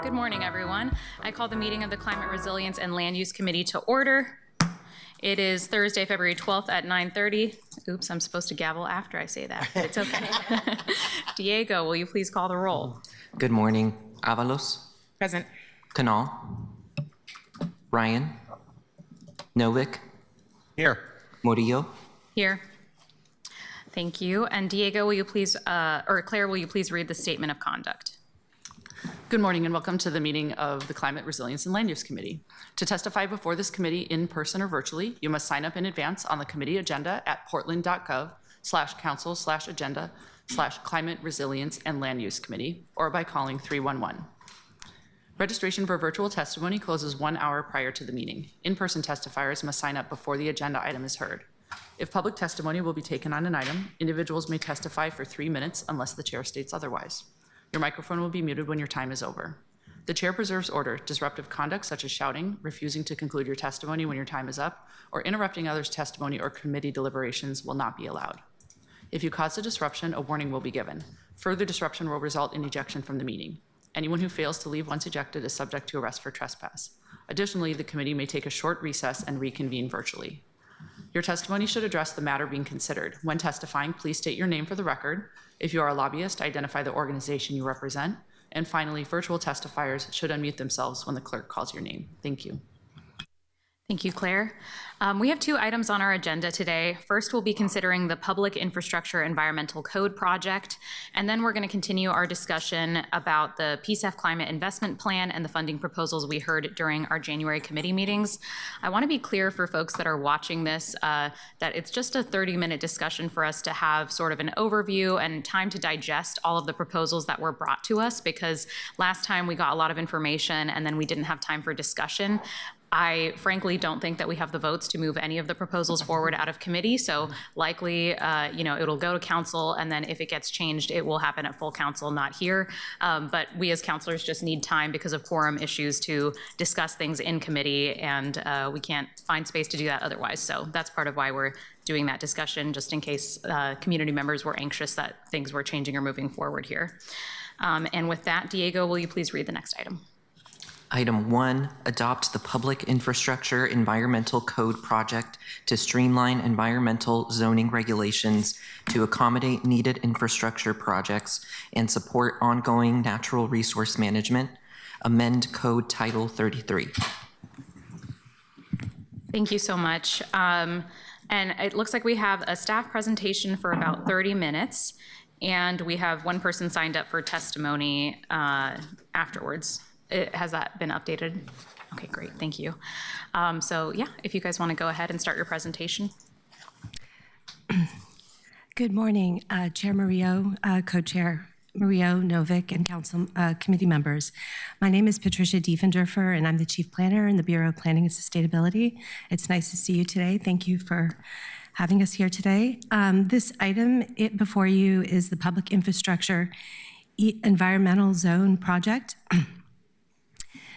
Good morning, everyone. I call the meeting of the Climate Resilience and Land Use Committee to order. It is Thursday, February 12th at 9:30. Oops, I'm supposed to gavel after I say that, but it's okay. Diego, will you please call the roll? Good morning. Avalos. Present. Canal. Ryan. Novick. Here. Murillo. Here. Thank you. And Diego, will you please, or Claire, will you please read the statement of conduct? Good morning and welcome to the meeting of the Climate Resilience and Land Use Committee. To testify before this committee in person or virtually, you must sign up in advance on the committee agenda at portland.gov/council/agenda/climate resilience and land use committee or by calling 311. Registration for virtual testimony closes 1 hour prior to the meeting. In-person testifiers must sign up before the agenda item is heard. If public testimony will be taken on an item, individuals may testify for 3 minutes unless the chair states otherwise. Your microphone will be muted when your time is over. The chair preserves order. Disruptive conduct such as shouting, refusing to conclude your testimony when your time is up, or interrupting others' testimony or committee deliberations will not be allowed. If you cause a disruption, a warning will be given. Further disruption will result in ejection from the meeting. Anyone who fails to leave once ejected is subject to arrest for trespass. Additionally, the committee may take a short recess and reconvene virtually. Your testimony should address the matter being considered. When testifying, please state your name for the record. If you are a lobbyist, identify the organization you represent. And finally, virtual testifiers should unmute themselves when the clerk calls your name. Thank you. Thank you, Claire. We have 2 items on our agenda today. First, we'll be considering the Public Infrastructure Environmental Code project, and then we're going to continue our discussion about the PSEF Climate Investment Plan and the funding proposals we heard during our January committee meetings. I want to be clear for folks that are watching this that it's just a 30-minute discussion for us to have sort of an overview and time to digest all of the proposals that were brought to us, because last time we got a lot of information and then we didn't have time for discussion. I frankly don't think that we have the votes to move any of the proposals forward out of committee, so likely, it'll go to council, and then if it gets changed, it will happen at full council, not here. But we as councilors just need time because of quorum issues to discuss things in committee, and we can't find space to do that otherwise. So that's part of why we're doing that discussion, just in case community members were anxious that things were changing or moving forward here. And with that, Diego, will you please read the next item? Item 1, adopt the Public Infrastructure Environmental Code project to streamline environmental zoning regulations to accommodate needed infrastructure projects and support ongoing natural resource management. Amend Code Title 33. Thank you so much. And it looks like we have a staff presentation for about 30 minutes, and we have 1 person signed up for testimony afterwards. Has that been updated? Okay, great, thank you. So yeah, if you guys want to go ahead and start your presentation. Good morning, Chair Murillo, Co-Chair Murillo, Novick, and Council committee members. My name is Patricia Diefendorfer, and I'm the Chief Planner in the Bureau of Planning and Sustainability. It's nice to see you today. Thank you for having us here today. This item before you is the Public Infrastructure Environmental Zone Project.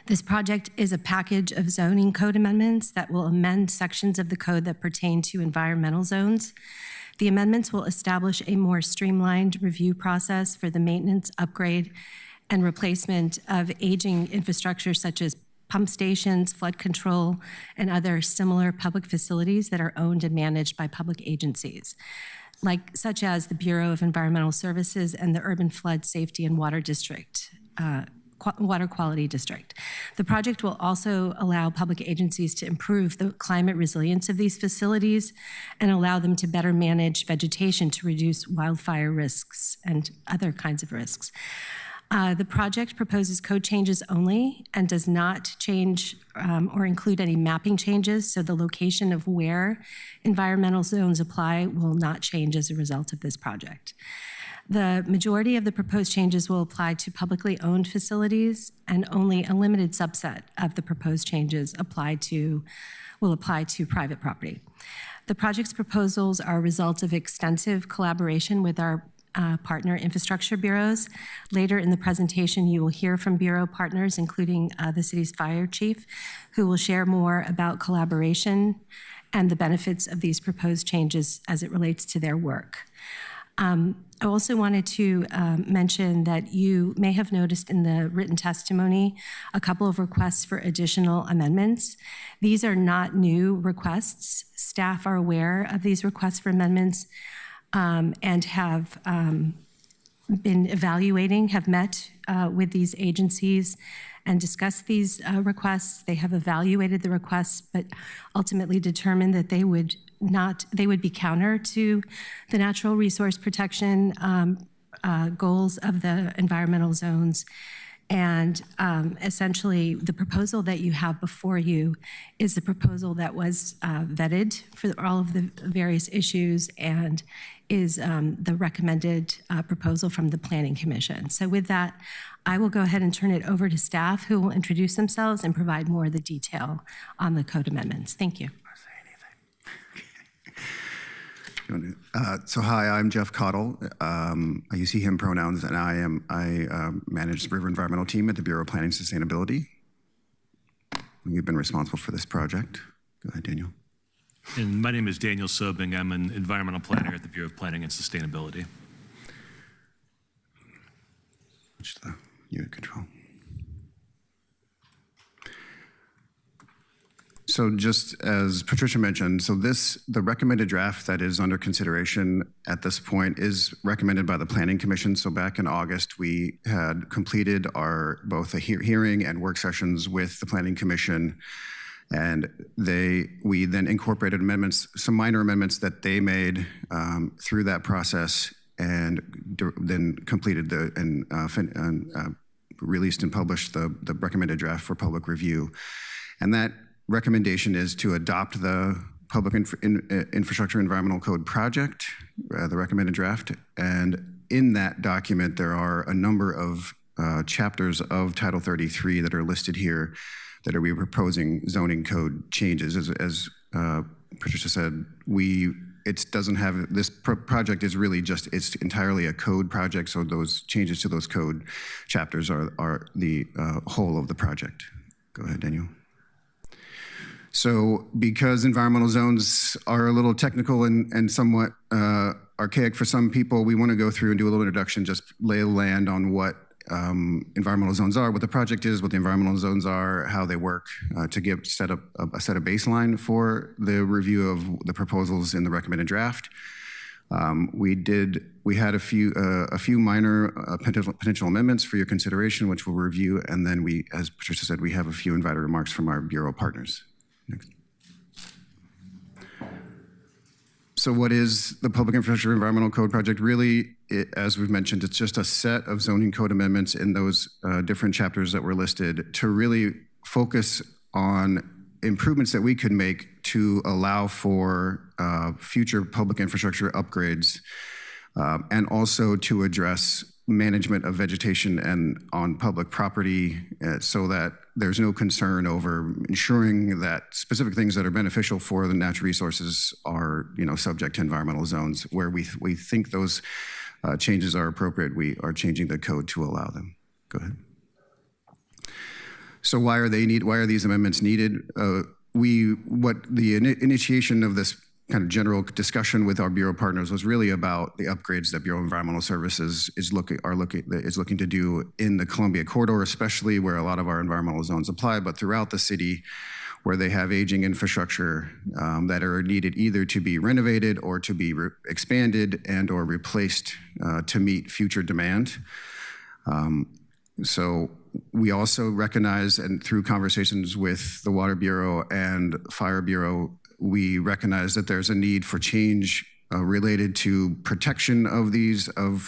This project is a package of zoning code amendments that will amend sections of the code that pertain to environmental zones. The amendments will establish a more streamlined review process for the maintenance, upgrade, and replacement of aging infrastructure such as pump stations, flood control, and other similar public facilities that are owned and managed by public agencies, such as the Bureau of Environmental Services and the Urban Flood Safety and Water Quality District. The project will also allow public agencies to improve the climate resilience of these facilities and allow them to better manage vegetation to reduce wildfire risks and other kinds of risks. The project proposes code changes only and does not change or include any mapping changes, so the location of where environmental zones apply will not change as a result of this project. The majority of the proposed changes will apply to publicly owned facilities, and only a limited subset of the proposed changes will apply to private property. The project's proposals are a result of extensive collaboration with our partner infrastructure bureaus. Later in the presentation, you will hear from bureau partners, including the city's fire chief, who will share more about collaboration and the benefits of these proposed changes as it relates to their work. I also wanted to mention that you may have noticed in the written testimony a couple of requests for additional amendments. These are not new requests. Staff are aware of these requests for amendments and have been evaluating, have met with these agencies and discussed these requests. They have evaluated the requests, but ultimately determined that they would be counter to the natural resource protection goals of the environmental zones. And essentially, the proposal that you have before you is the proposal that was vetted for all of the various issues and is the recommended proposal from the Planning Commission. So with that, I will go ahead and turn it over to staff who will introduce themselves and provide more of the detail on the code amendments. Thank you. So hi, I'm Jeff Cottle. I use he, him pronouns, and I manage the River Environmental Team at the Bureau of Planning and Sustainability. We've been responsible for this project. Go ahead, Daniel. And my name is Daniel Sobing. I'm an environmental planner at the Bureau of Planning and Sustainability. Which the unit control. So just as Patricia mentioned, the recommended draft that is under consideration at this point is recommended by the Planning Commission. So back in August, we had completed our both a hearing and work sessions with the Planning Commission, and we then incorporated amendments, some minor amendments that they made through that process, and then completed released and published the recommended draft for public review. And that recommendation is to adopt the Public Infrastructure Environmental Code project, the recommended draft. And in that document, there are a number of chapters of Title 33 that are listed here that are we proposing zoning code changes. As Patricia said, it doesn't have, this project is really just, it's entirely a code project. So those changes to those code chapters are the whole of the project. Go ahead, Daniel. So because environmental zones are a little technical and somewhat archaic for some people, we want to go through and do a little introduction, just lay the land on what environmental zones are, what the project is, what the environmental zones are, how they work, to set up a baseline for the review of the proposals in the recommended draft. We had a few minor potential amendments for your consideration, which we'll review, and then as Patricia said, we have a few invited remarks from our Bureau partners. Next. So what is the Public Infrastructure Environmental Code project? Really, as we've mentioned, it's just a set of zoning code amendments in those different chapters that were listed to really focus on improvements that we could make to allow for future public infrastructure upgrades, and also to address management of vegetation and on public property, so that there's no concern over ensuring that specific things that are beneficial for the natural resources are, subject to environmental zones. Where we think those changes are appropriate, we are changing the code to allow them. Go ahead. So why are these amendments needed? The initiation of this kind of general discussion with our Bureau partners was really about the upgrades that Bureau of Environmental Services is looking to do in the Columbia Corridor, especially where a lot of our environmental zones apply, but throughout the city where they have aging infrastructure that are needed either to be renovated or to be expanded and or replaced to meet future demand. So we also recognize, and through conversations with the Water Bureau and Fire Bureau, we recognize that there's a need for change related to protection of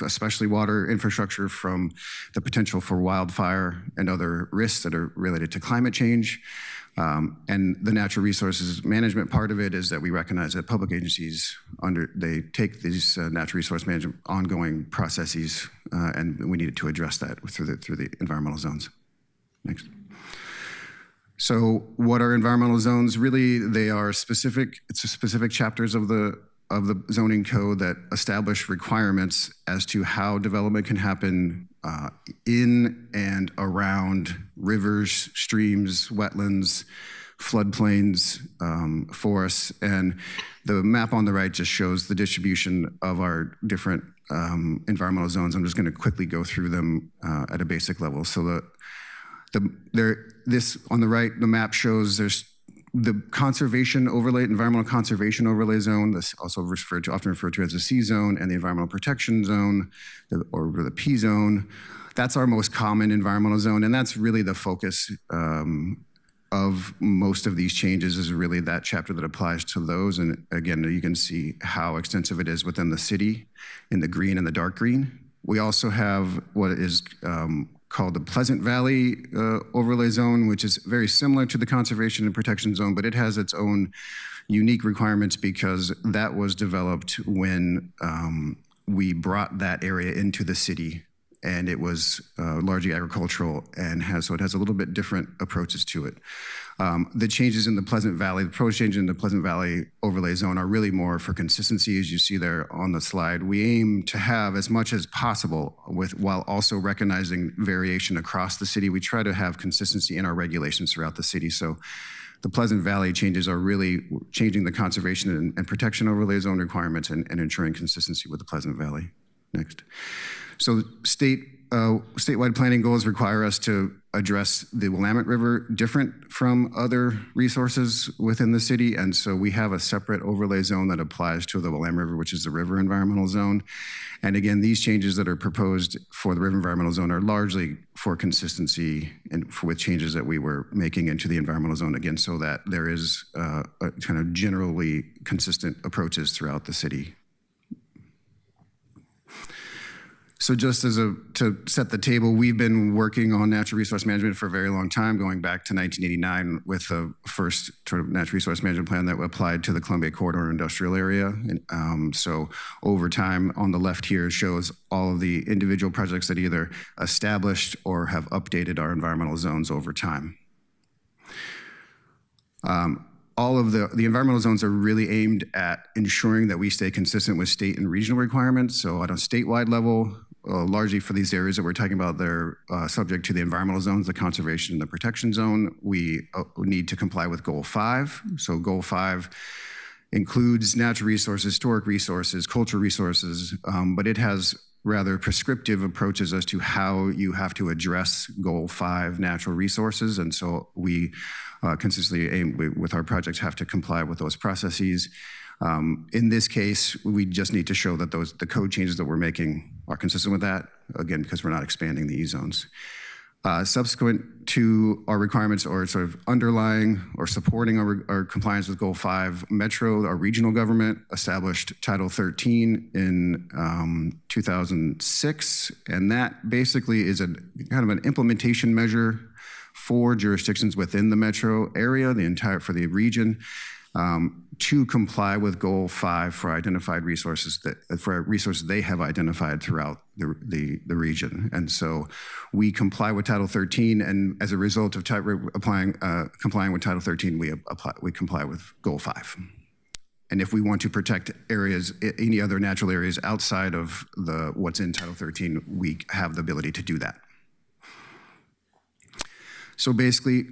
especially water infrastructure from the potential for wildfire and other risks that are related to climate change. And the natural resources management part of it is that we recognize that public agencies they take these natural resource management ongoing processes, and we needed to address that through the environmental zones. Next. So what are environmental zones? Really, they are specific chapters of the zoning code that establish requirements as to how development can happen in and around rivers, streams, wetlands, floodplains, forests, and the map on the right just shows the distribution of our different environmental zones. I'm just going to quickly go through them at a basic level. So this on the right, the map shows there's the conservation overlay, environmental conservation overlay zone, this also often referred to as the C zone, and the environmental protection zone, or the P zone. That's our most common environmental zone, and that's really the focus of most of these changes, is really that chapter that applies to those. And again, you can see how extensive it is within the city in the green and the dark green. We also have what is called the Pleasant Valley overlay zone, which is very similar to the conservation and protection zone, but it has its own unique requirements because that was developed when we brought that area into the city, and it was largely agricultural, and so it has a little bit different approaches to it. The changes in the Pleasant Valley, the proposed changes in the Pleasant Valley overlay zone are really more for consistency, as you see there on the slide. We aim to have as much as possible while also recognizing variation across the city. We try to have consistency in our regulations throughout the city. So the Pleasant Valley changes are really changing the conservation and protection overlay zone requirements and ensuring consistency with the Pleasant Valley. Next. So statewide planning goals require us to address the Willamette River different from other resources within the city. And so we have a separate overlay zone that applies to the Willamette River, which is the river environmental zone. And again, these changes that are proposed for the river environmental zone are largely for consistency and with changes that we were making into the environmental zone, again, so that there is a kind of generally consistent approaches throughout the city. So just to set the table, we've been working on natural resource management for a very long time, going back to 1989 with the first sort of natural resource management plan that applied to the Columbia Corridor industrial area. And so over time, on the left here shows all of the individual projects that either established or have updated our environmental zones over time. All of the environmental zones are really aimed at ensuring that we stay consistent with state and regional requirements. So at a statewide level, largely for these areas that we're talking about, they're subject to the environmental zones, the conservation and the protection zone. We need to comply with Goal 5. So Goal 5 includes natural resources, historic resources, cultural resources, but it has rather prescriptive approaches as to how you have to address Goal 5 natural resources. And so we consistently aim with our projects have to comply with those processes. In this case, we just need to show that the code changes that we're making are consistent with that, again, because we're not expanding the E-zones. Subsequent to our requirements, or sort of underlying or supporting our compliance with Goal 5, Metro, our regional government, established Title 13 in 2006, and that basically is a kind of an implementation measure for jurisdictions within the metro area, for the region, to comply with Goal 5 for identified resources they have identified throughout the region. And so we comply with Title 13, and as a result of complying with Title 13, we comply with Goal 5. And if we want to protect areas, any other natural areas outside of what's in Title 13, we have the ability to do that. So basically,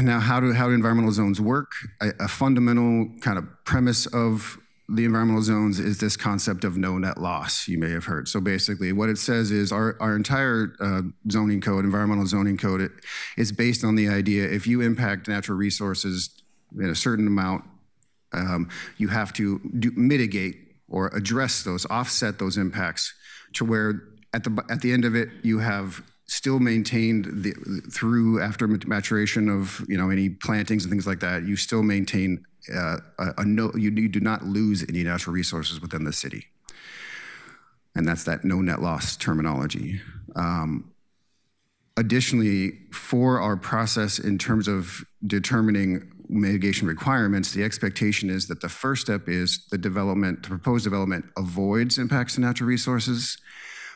now how do environmental zones work? A fundamental kind of premise of the environmental zones is this concept of no net loss, you may have heard. So basically what it says is our entire zoning code, environmental zoning code, is based on the idea if you impact natural resources in a certain amount, you have to mitigate or address those, offset those impacts to where at the end of it, you have still maintained after maturation of any plantings and things like that, you still maintain you do not lose any natural resources within the city. And that's that no net loss terminology. Additionally, for our process in terms of determining mitigation requirements, the expectation is that the first step is the proposed development avoids impacts to natural resources.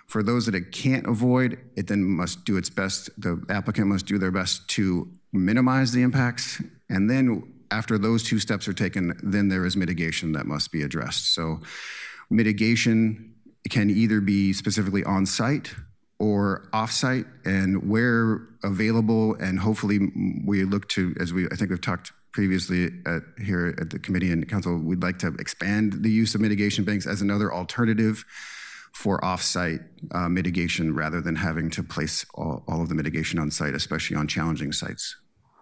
For those that it can't avoid, it then must do its best, the applicant must do their best to minimize the impacts. And then after those two steps are taken, then there is mitigation that must be addressed. So mitigation can either be specifically on site or off-site, and where available, and hopefully we look to, I think we've talked previously here at the committee and council, we'd like to expand the use of mitigation banks as another alternative for off-site mitigation rather than having to place all of the mitigation on site, especially on challenging sites.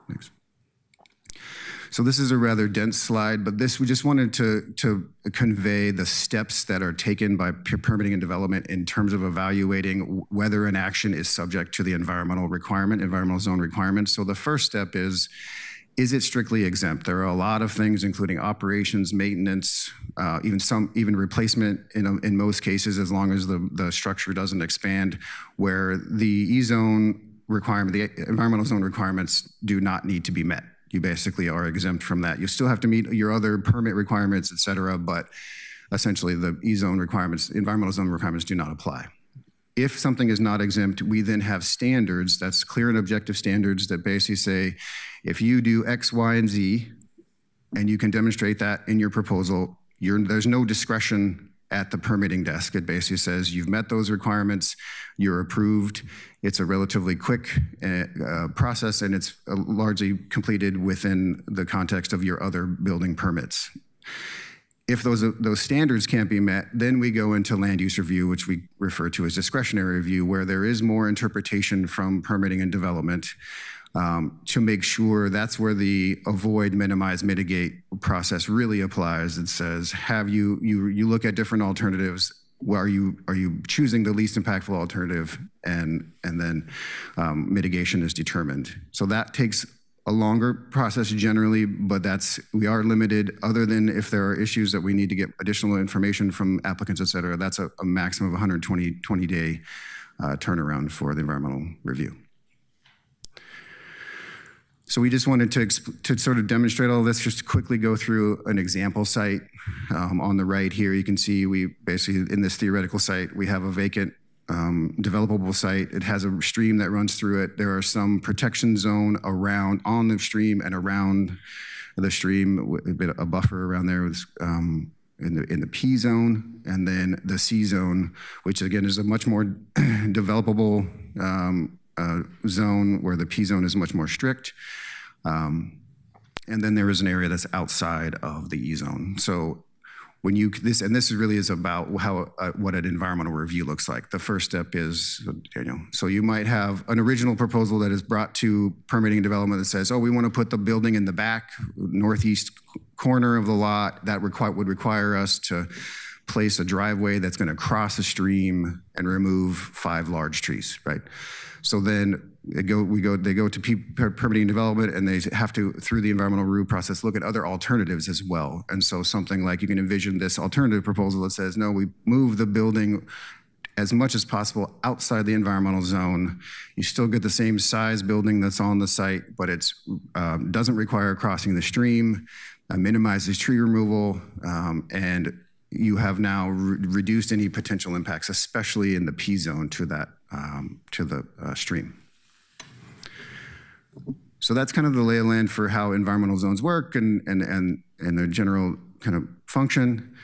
Thanks. So this is a rather dense slide, but we just wanted to convey the steps that are taken by permitting and development in terms of evaluating whether an action is subject to the environmental zone requirements. So the first step is it strictly exempt? There are a lot of things, including operations, maintenance, even replacement in most cases, as long as the structure doesn't expand, where the E-zone requirement, the environmental zone requirements do not need to be met. You basically are exempt from that. You still have to meet your other permit requirements, et cetera, but essentially the E-zone requirements, environmental zone requirements do not apply. If something is not exempt, we then have standards, that's clear and objective standards that basically say, if you do X, Y, and Z, and you can demonstrate that in your proposal, there's no discretion at the permitting desk. It basically says you've met those requirements, you're approved. It's a relatively quick process, and it's largely completed within the context of your other building permits. If those standards can't be met, then we go into land use review, which we refer to as discretionary review, where there is more interpretation from permitting and development to make sure that's where the avoid, minimize, mitigate process really applies. It says, you look at different alternatives. Are you choosing the least impactful alternative, and then mitigation is determined. So that takes a longer process generally, but we are limited, other than if there are issues that we need to get additional information from applicants, et cetera. That's a maximum of 20-day turnaround for the environmental review. So we just wanted to sort of demonstrate all this, just to quickly go through an example site. On the right here, you can see we basically, in this theoretical site, we have a vacant developable site. It has a stream that runs through it. There are some protection zone on the stream and around the stream, a buffer around there with, in the P zone, and then the C zone, which again is a much more developable zone, where the P zone is much more strict. And then there is an area that's outside of the E zone. So when this really is about what an environmental review looks like. The first step is, so you might have an original proposal that is brought to permitting and development that says, oh, we want to put the building in the back northeast corner of the lot. That would require us to place a driveway that's going to cross a stream and remove 5 large trees, right? So then they go to permitting and development, and they have to, through the environmental review process, look at other alternatives as well. And so something like, you can envision this alternative proposal that says, no, we move the building as much as possible outside the environmental zone. You still get the same size building that's on the site, but it doesn't require crossing the stream, minimizes tree removal, and you have now reduced any potential impacts, especially in the P zone, to that to the stream. So that's kind of the lay of land for how environmental zones work and their general kind of function.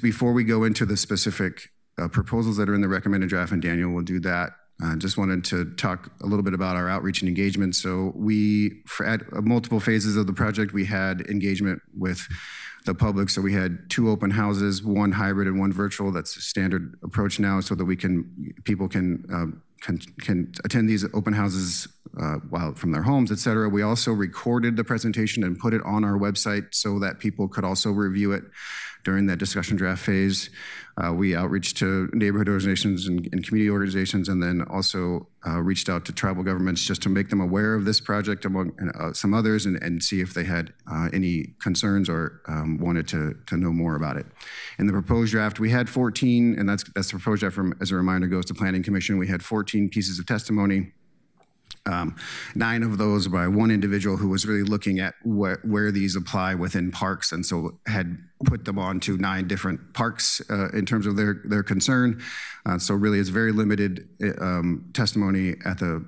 Before we go into the specific proposals that are in the recommended draft, and Daniel will do that, just wanted to talk a little bit about our outreach and engagement. So at multiple phases of the project, we had engagement with the public. So we had 2 open houses, 1 hybrid and 1 virtual. That's a standard approach now, so that people can attend these open houses while from their homes, et cetera. We also recorded the presentation and put it on our website so that people could also review it during that discussion draft phase. We outreached to neighborhood organizations and community organizations, and then also reached out to tribal governments just to make them aware of this project among some others, and see if they had any concerns or wanted to know more about it. In the proposed draft, we had 14, and that's the proposed draft, as a reminder, goes to Planning Commission. We had 14 pieces of testimony. 9 of those by one individual who was really looking at where these apply within parks, and so had put them on to 9 different parks in terms of their concern. So really, it's very limited testimony at the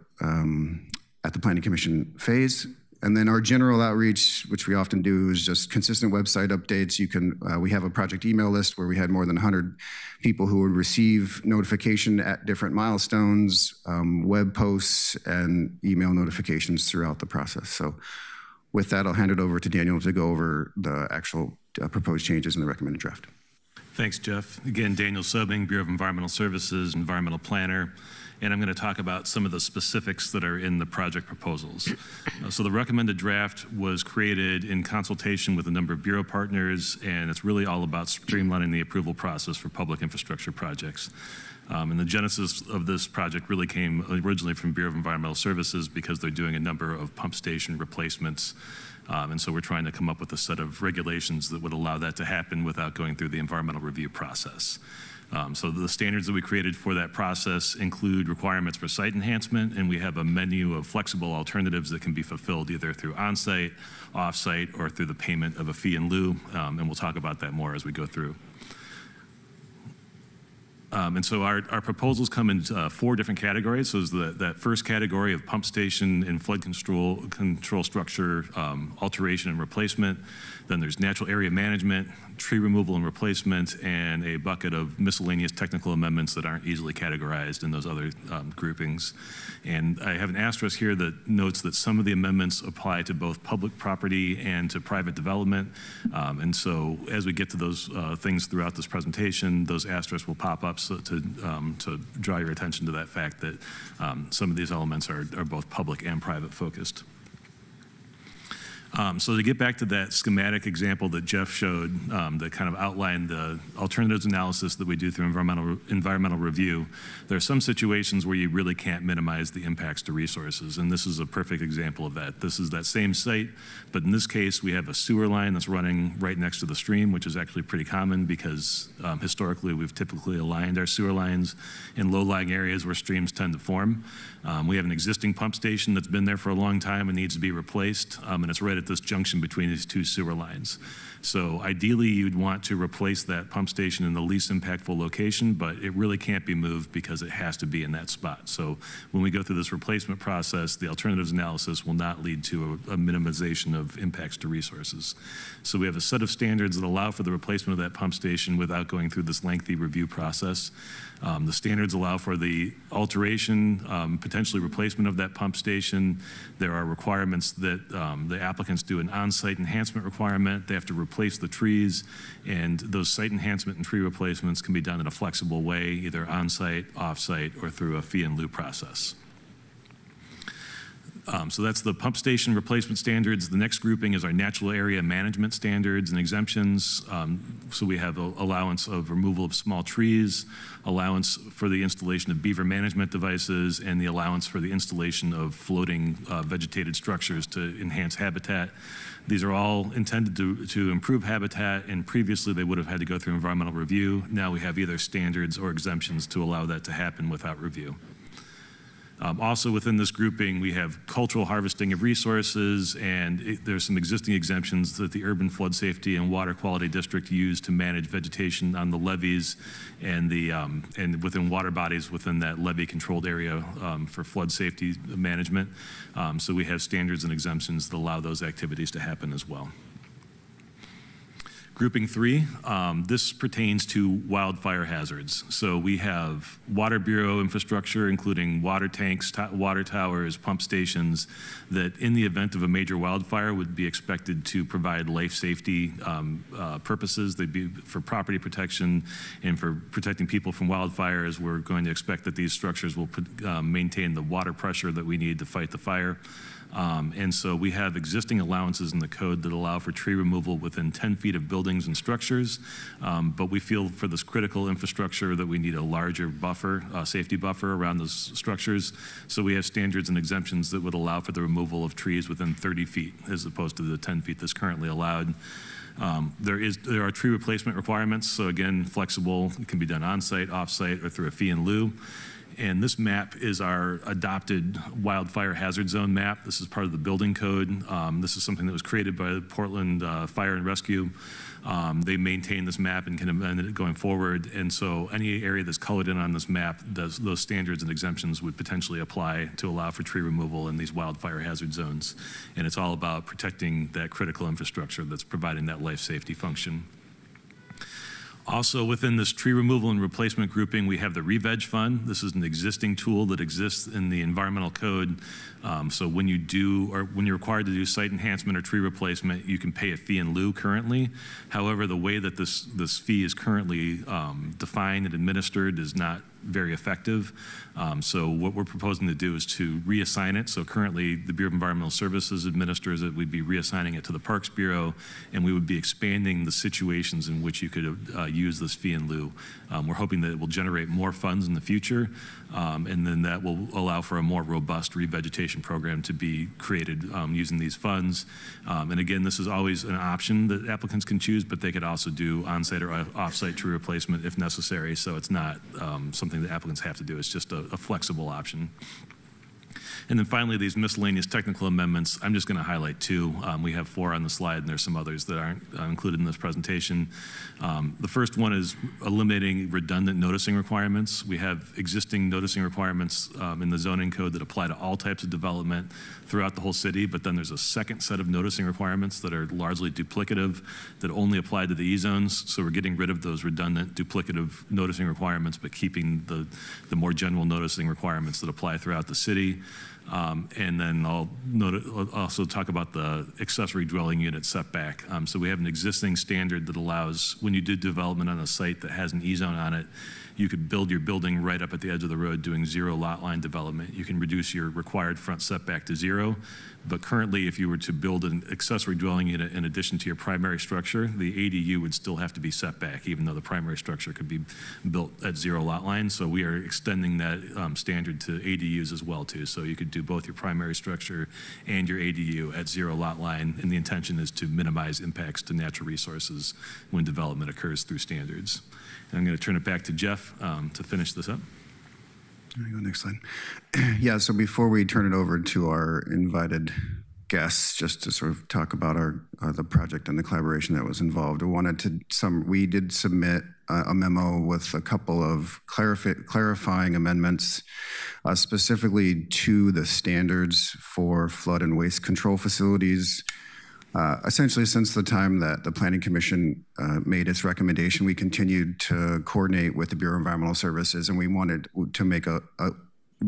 Planning Commission phase. And then our general outreach, which we often do, is just consistent website updates. We have a project email list where we had more than 100 people who would receive notification at different milestones, web posts, and email notifications throughout the process. So With that, I'll hand it over to Daniel to go over the actual proposed changes in the recommended draft. Thanks, Jeff. Again, Daniel Sobing, Bureau of Environmental Services, environmental planner, and I'm going to talk about some of the specifics that are in the project proposals. So the recommended draft was created in consultation with a number of Bureau partners, and it's really all about streamlining the approval process for public infrastructure projects. And the genesis of this project really came originally from Bureau of Environmental Services because they're doing a number of pump station replacements. And so we're trying to come up with a set of regulations that would allow that to happen without going through the environmental review process. So the standards that we created for that process include requirements for site enhancement, and we have a menu of flexible alternatives that can be fulfilled either through on-site, off-site, or through the payment of a fee in lieu, and we'll talk about that more as we go through. And so our proposals come in 4 different categories. So there's that first category of pump station and flood control structure alteration and replacement. Then there's natural area management, tree removal and replacement, and a bucket of miscellaneous technical amendments that aren't easily categorized in those other groupings. And I have an asterisk here that notes that some of the amendments apply to both public property and to private development. And so as we get to those things throughout this presentation, those asterisks will pop up so to draw your attention to that fact that some of these elements are both public and private focused. So to get back to that schematic example that Jeff showed that kind of outlined the alternatives analysis that we do through environmental review, there are some situations where you really can't minimize the impacts to resources, and this is a perfect example of that. This is that same site, but in this case we have a sewer line that's running right next to the stream, which is actually pretty common because historically we've typically aligned our sewer lines in low-lying areas where streams tend to form. We have an existing pump station that's been there for a long time and needs to be replaced, and it's right at this junction between these 2 sewer lines. So ideally you'd want to replace that pump station in the least impactful location, but it really can't be moved because it has to be in that spot. So when we go through this replacement process, the alternatives analysis will not lead to a minimization of impacts to resources. So we have a set of standards that allow for the replacement of that pump station without going through this lengthy review process. The standards allow for the alteration, potentially replacement of that pump station. There are requirements that the applicants do an on-site enhancement requirement. They have to replace the trees, and those site enhancement and tree replacements can be done in a flexible way, either on-site, off-site, or through a fee in lieu process. So that's the pump station replacement standards. The next grouping is our natural area management standards and exemptions. So we have allowance of removal of small trees, allowance for the installation of beaver management devices, and the allowance for the installation of floating vegetated structures to enhance habitat. These are all intended to improve habitat, and previously they would have had to go through environmental review. Now we have either standards or exemptions to allow that to happen without review. Also within this grouping, we have cultural harvesting of resources, and there's some existing exemptions that the Urban Flood Safety and Water Quality District use to manage vegetation on the levees and and within water bodies within that levee controlled area for flood safety management. So we have standards and exemptions that allow those activities to happen as well. Grouping 3, this pertains to wildfire hazards. So we have Water Bureau infrastructure, including water tanks, water towers, pump stations, that in the event of a major wildfire would be expected to provide life safety purposes. They'd be for property protection and for protecting people from wildfires. We're going to expect that these structures will maintain the water pressure that we need to fight the fire. And so we have existing allowances in the code that allow for tree removal within 10 feet of buildings and structures, but we feel for this critical infrastructure that we need a larger buffer, safety buffer around those structures. So we have standards and exemptions that would allow for the removal of trees within 30 feet as opposed to the 10 feet that's currently allowed. There are tree replacement requirements, so again, flexible. It can be done on-site, off-site, or through a fee in lieu. And this map is our adopted wildfire hazard zone map. This is part of the building code. This is something that was created by the Portland Fire and Rescue. They maintain this map and can amend it going forward. And so any area that's colored in on this map, those standards and exemptions would potentially apply to allow for tree removal in these wildfire hazard zones. And it's all about protecting that critical infrastructure that's providing that life safety function. Also, within this tree removal and replacement grouping, we have the Re-Veg Fund. This is an existing tool that exists in the environmental code. So when you do, or when you're required to do site enhancement or tree replacement, you can pay a fee in lieu currently. However, the way that this fee is currently defined and administered is not very effective. So what we're proposing to do is to reassign it. So currently, the Bureau of Environmental Services administers it. We'd be reassigning it to the Parks Bureau, and we would be expanding the situations in which you could use this fee in lieu. We're hoping that it will generate more funds in the future, and then that will allow for a more robust revegetation program to be created using these funds. And again, this is always an option that applicants can choose, but they could also do on-site or off-site tree replacement if necessary. So it's not something that applicants have to do. It's just a flexible option. And then finally, these miscellaneous technical amendments, I'm just going to highlight two. We have 4 on the slide, and there's some others that aren't included in this presentation. The first one is eliminating redundant noticing requirements. We have existing noticing requirements in the zoning code that apply to all types of development throughout the whole city, but then there's a second set of noticing requirements that are largely duplicative that only apply to the E-zones. So we're getting rid of those redundant duplicative noticing requirements, but keeping the more general noticing requirements that apply throughout the city. And then I'll also talk about the accessory dwelling unit setback. So we have an existing standard that allows, when you do development on a site that has an E-zone on it, you could build your building right up at the edge of the road doing 0 lot line development. You can reduce your required front setback to 0. But currently, if you were to build an accessory dwelling unit in addition to your primary structure, the ADU would still have to be set back, even though the primary structure could be built at 0 lot line. So we are extending that standard to ADUs as well, too. So you could do both your primary structure and your ADU at 0 lot line. And the intention is to minimize impacts to natural resources when development occurs through standards. And I'm going to turn it back to Jeff to finish this up. There you go, next slide. Yeah, so before we turn it over to our invited guests, just to sort of talk about the project and the collaboration that was involved, we did submit a memo with a couple of clarifying amendments, specifically to the standards for flood and waste control facilities. Essentially, since the time that the Planning Commission made its recommendation, we continued to coordinate with the Bureau of Environmental Services, and we wanted to make a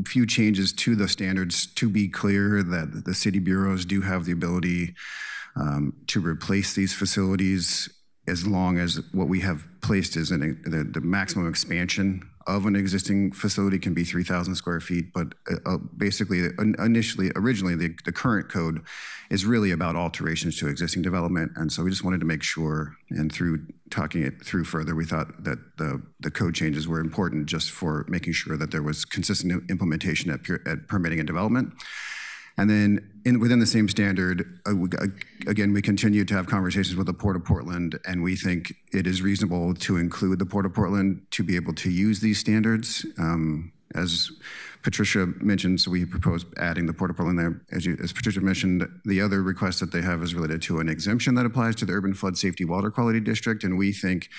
few changes to the standards to be clear that the city bureaus do have the ability to replace these facilities as long as what we have placed is the maximum expansion of an existing facility can be 3,000 square feet, but basically, originally, the current code is really about alterations to existing development, and so we just wanted to make sure, and through talking it through further, we thought that the code changes were important just for making sure that there was consistent implementation at permitting and development. And then within the same standard, again, we continue to have conversations with the Port of Portland, and we think it is reasonable to include the Port of Portland to be able to use these standards. As Patricia mentioned, so we proposed adding the Port of Portland there. As Patricia mentioned, the other request that they have is related to an exemption that applies to the Urban Flood Safety Water Quality District, and we think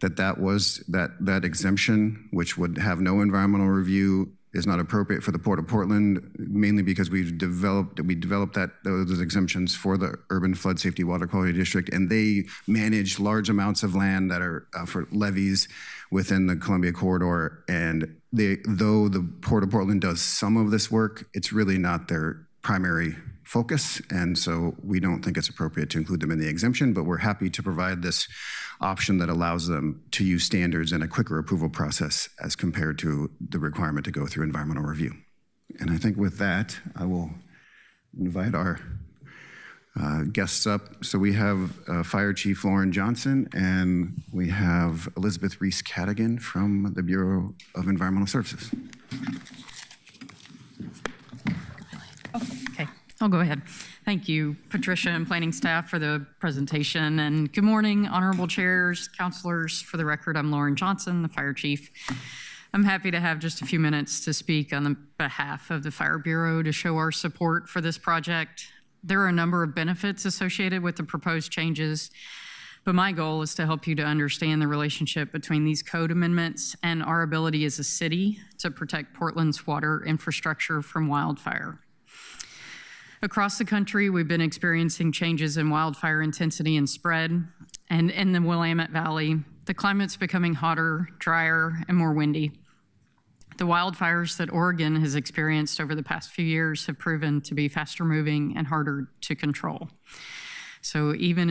that exemption, which would have no environmental review, is not appropriate for the Port of Portland, mainly because we developed those exemptions for the Urban Flood Safety Water Quality District, and they manage large amounts of land that are for levees within the Columbia Corridor. And though the Port of Portland does some of this work, it's really not their primary focus, and so we don't think it's appropriate to include them in the exemption, but we're happy to provide this option that allows them to use standards in a quicker approval process as compared to the requirement to go through environmental review. And I think with that, I will invite our guests up. So we have Fire Chief Lauren Johnson, and we have Elizabeth Reese-Cadigan from the Bureau of Environmental Services. Okay, I'll go ahead. Thank you, Patricia and planning staff, for the presentation. And good morning, honorable chairs, counselors. For the record, I'm Lauren Johnson, the fire chief. I'm happy to have just a few minutes to speak on the behalf of the Fire Bureau to show our support for this project. There are a number of benefits associated with the proposed changes, but my goal is to help you to understand the relationship between these code amendments and our ability as a city to protect Portland's water infrastructure from wildfire. Across the country, we've been experiencing changes in wildfire intensity and spread, and in the Willamette Valley, The climate's becoming hotter, drier, and more windy. The wildfires that Oregon has experienced over the past few years have proven to be faster moving and harder to control. So even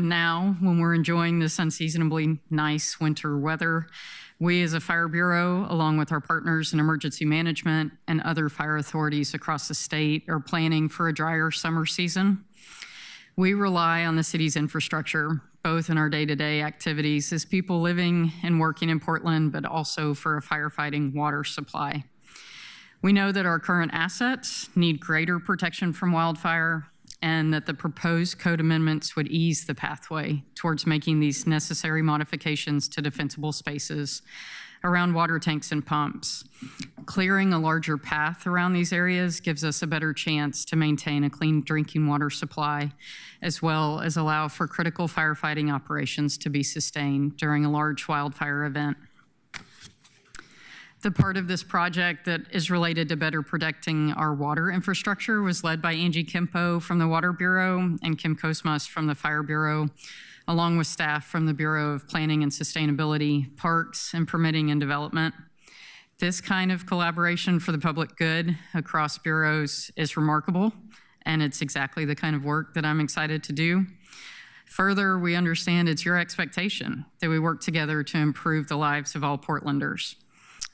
now, when we're enjoying this unseasonably nice winter weather, we as a Fire Bureau, along with our partners in emergency management and other fire authorities across the state, are planning for a drier summer season. We rely on the city's infrastructure, both in our day-to-day activities as people living and working in Portland, but also for a firefighting water supply. We know that our current assets need greater protection from wildfire, and that the proposed code amendments would ease the pathway towards making these necessary modifications to defensible spaces around water tanks and pumps. Clearing a larger path around these areas gives us a better chance to maintain a clean drinking water supply, as well as allow for critical firefighting operations to be sustained during a large wildfire event. The part of this project that is related to better protecting our water infrastructure was led by Angie Kimpo from the Water Bureau and Kim Kosmas from the Fire Bureau, along with staff from the Bureau of Planning and Sustainability, Parks, and Permitting and Development. This kind of collaboration for the public good across bureaus is remarkable, and it's exactly the kind of work that I'm excited to do. Further, we understand it's your expectation that we work together to improve the lives of all Portlanders.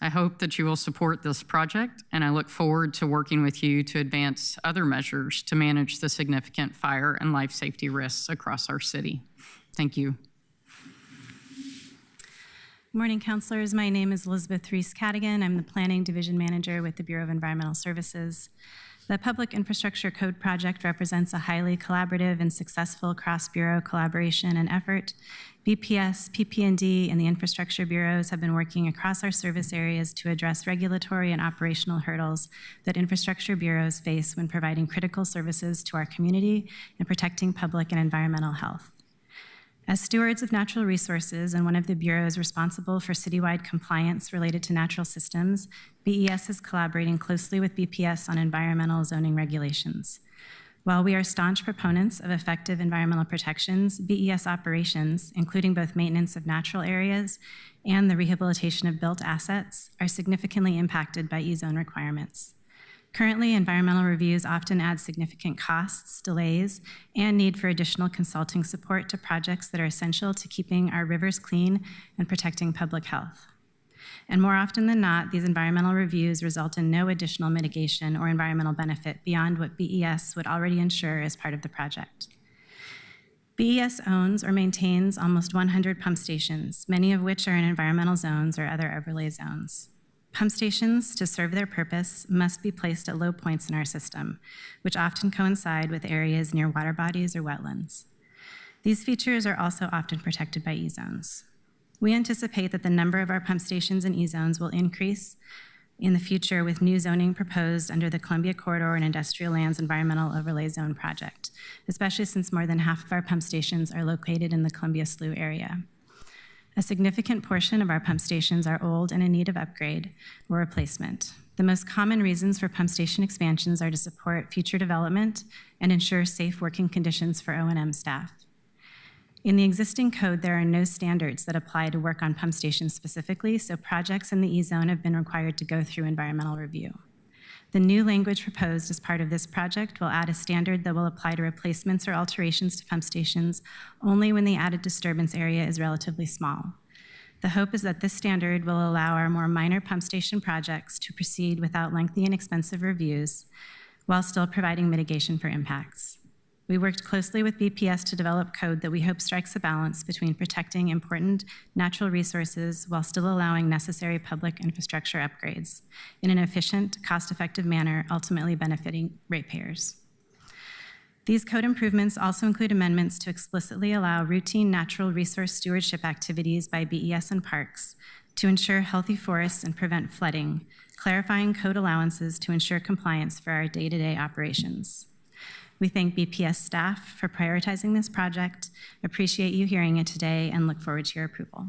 I hope that you will support this project, and I look forward to working with you to advance other measures to manage the significant fire and life safety risks across our city. Thank you. Morning, councilors. My name is Elizabeth Reese-Cadigan. I'm the Planning Division Manager with the Bureau of Environmental Services. The Public Infrastructure Code Project represents a highly collaborative and successful cross-bureau collaboration and effort. BPS, PP&D, and the infrastructure bureaus have been working across our service areas to address regulatory and operational hurdles that infrastructure bureaus face when providing critical services to our community and protecting public and environmental health. As stewards of natural resources and one of the bureaus responsible for citywide compliance related to natural systems, BES is collaborating closely with BPS on environmental zoning regulations. While we are staunch proponents of effective environmental protections, BES operations, including both maintenance of natural areas and the rehabilitation of built assets, are significantly impacted by E-zone requirements. Currently, environmental reviews often add significant costs, delays, and need for additional consulting support to projects that are essential to keeping our rivers clean and protecting public health. And more often than not, these environmental reviews result in no additional mitigation or environmental benefit beyond what BES would already ensure as part of the project. BES owns or maintains almost 100 pump stations, many of which are in environmental zones or other overlay zones. Pump stations, to serve their purpose, must be placed at low points in our system, which often coincide with areas near water bodies or wetlands. These features are also often protected by E-zones. We anticipate that the number of our pump stations in E-zones will increase in the future with new zoning proposed under the Columbia Corridor and Industrial Lands Environmental Overlay Zone project, especially since more than half of our pump stations are located in the Columbia Slough area. A significant portion of our pump stations are old and in need of upgrade or replacement. The most common reasons for pump station expansions are to support future development and ensure safe working conditions for O&M staff. In the existing code, there are no standards that apply to work on pump stations specifically, so projects in the E-zone have been required to go through environmental review. The new language proposed as part of this project will add a standard that will apply to replacements or alterations to pump stations only when the added disturbance area is relatively small. The hope is that this standard will allow our more minor pump station projects to proceed without lengthy and expensive reviews while still providing mitigation for impacts. We worked closely with BPS to develop code that we hope strikes a balance between protecting important natural resources while still allowing necessary public infrastructure upgrades in an efficient, cost-effective manner, ultimately benefiting ratepayers. These code improvements also include amendments to explicitly allow routine natural resource stewardship activities by BES and parks to ensure healthy forests and prevent flooding, clarifying code allowances to ensure compliance for our day-to-day operations. We thank BPS staff for prioritizing this project, appreciate you hearing it today, and look forward to your approval.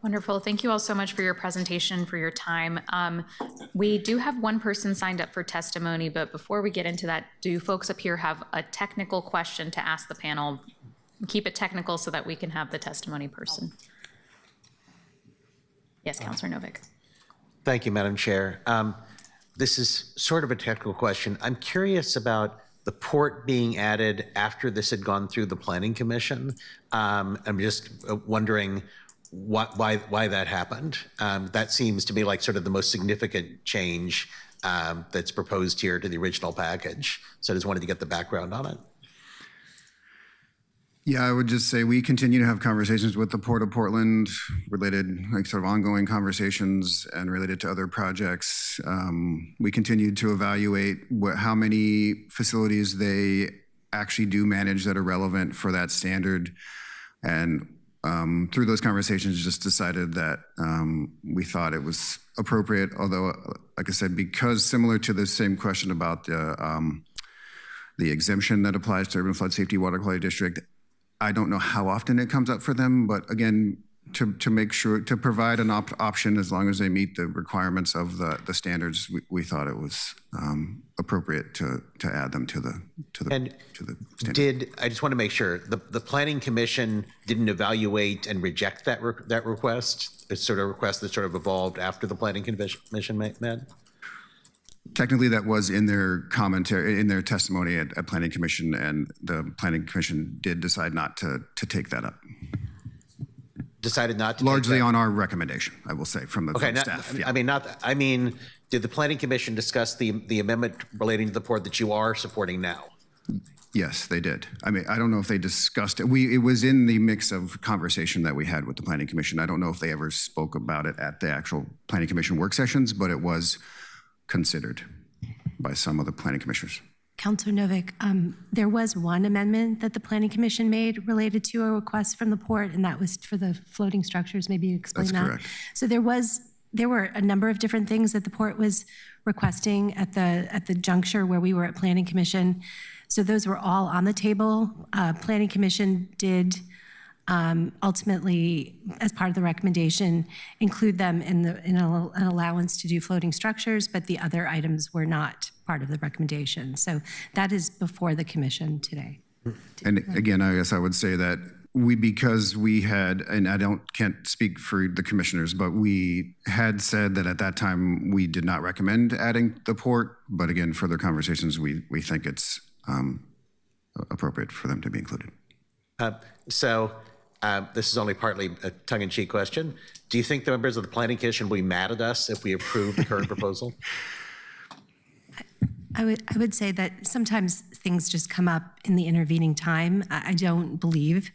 Wonderful. Thank you all so much for your presentation, for your time. We do have one person signed up for testimony, but before we get into that, do folks up here have a technical question to ask the panel keep it technical so that we can have the testimony person. Yes, Councilor Novick. Thank you, Madam Chair. This is sort of a technical question. I'm curious about the port being added after this had gone through the Planning Commission. I'm just wondering why that happened. That seems to me like sort of the most significant change that's proposed here to the original package. So I just wanted to get the background on it. Yeah, I would just say we continue to have conversations with the Port of Portland, related, like sort of ongoing conversations and related to other projects. We continue to evaluate how many facilities they actually do manage that are relevant for that standard. And through those conversations, just decided that we thought it was appropriate, although, like I said, because similar to the same question about the exemption that applies to Urban Flood Safety Water Quality District, I don't know how often it comes up for them, but again, to make sure, to provide an option as long as they meet the requirements of the standards, we thought it was appropriate to add them to the standard. I just want to make sure, the Planning Commission didn't evaluate and reject that request? It's sort of a request that sort of evolved after the Planning Commission met? Technically, that was in their commentary, in their testimony at Planning Commission, and the Planning Commission did decide not to take that up. Decided not to largely take that? on our recommendation, I will say, from the staff. Yeah. Did the Planning Commission discuss the amendment relating to the port that you are supporting now? Yes, they did. I mean, I don't know if they discussed it. It was in the mix of conversation that we had with the Planning Commission. I don't know if they ever spoke about it at the actual Planning Commission work sessions, but it was considered by some of the planning commissioners. Councilor Novick, there was one amendment that the Planning Commission made related to a request from the port, and that was for the floating structures. Maybe you explain that. That's correct. So there were a number of different things that the port was requesting at the juncture where we were at Planning Commission. So those were all on the table. Planning Commission did ultimately, as part of the recommendation, include them in an allowance to do floating structures, but the other items were not part of the recommendation. So that is before the commission today. And again, I guess I would say that because we had, and can't speak for the commissioners, but we had said that at that time we did not recommend adding the port. But again, further conversations, we think it's appropriate for them to be included. This is only partly a tongue-in-cheek question. Do you think the members of the Planning Commission will be mad at us if we approve the current proposal? I would say that sometimes things just come up in the intervening time. I don't believe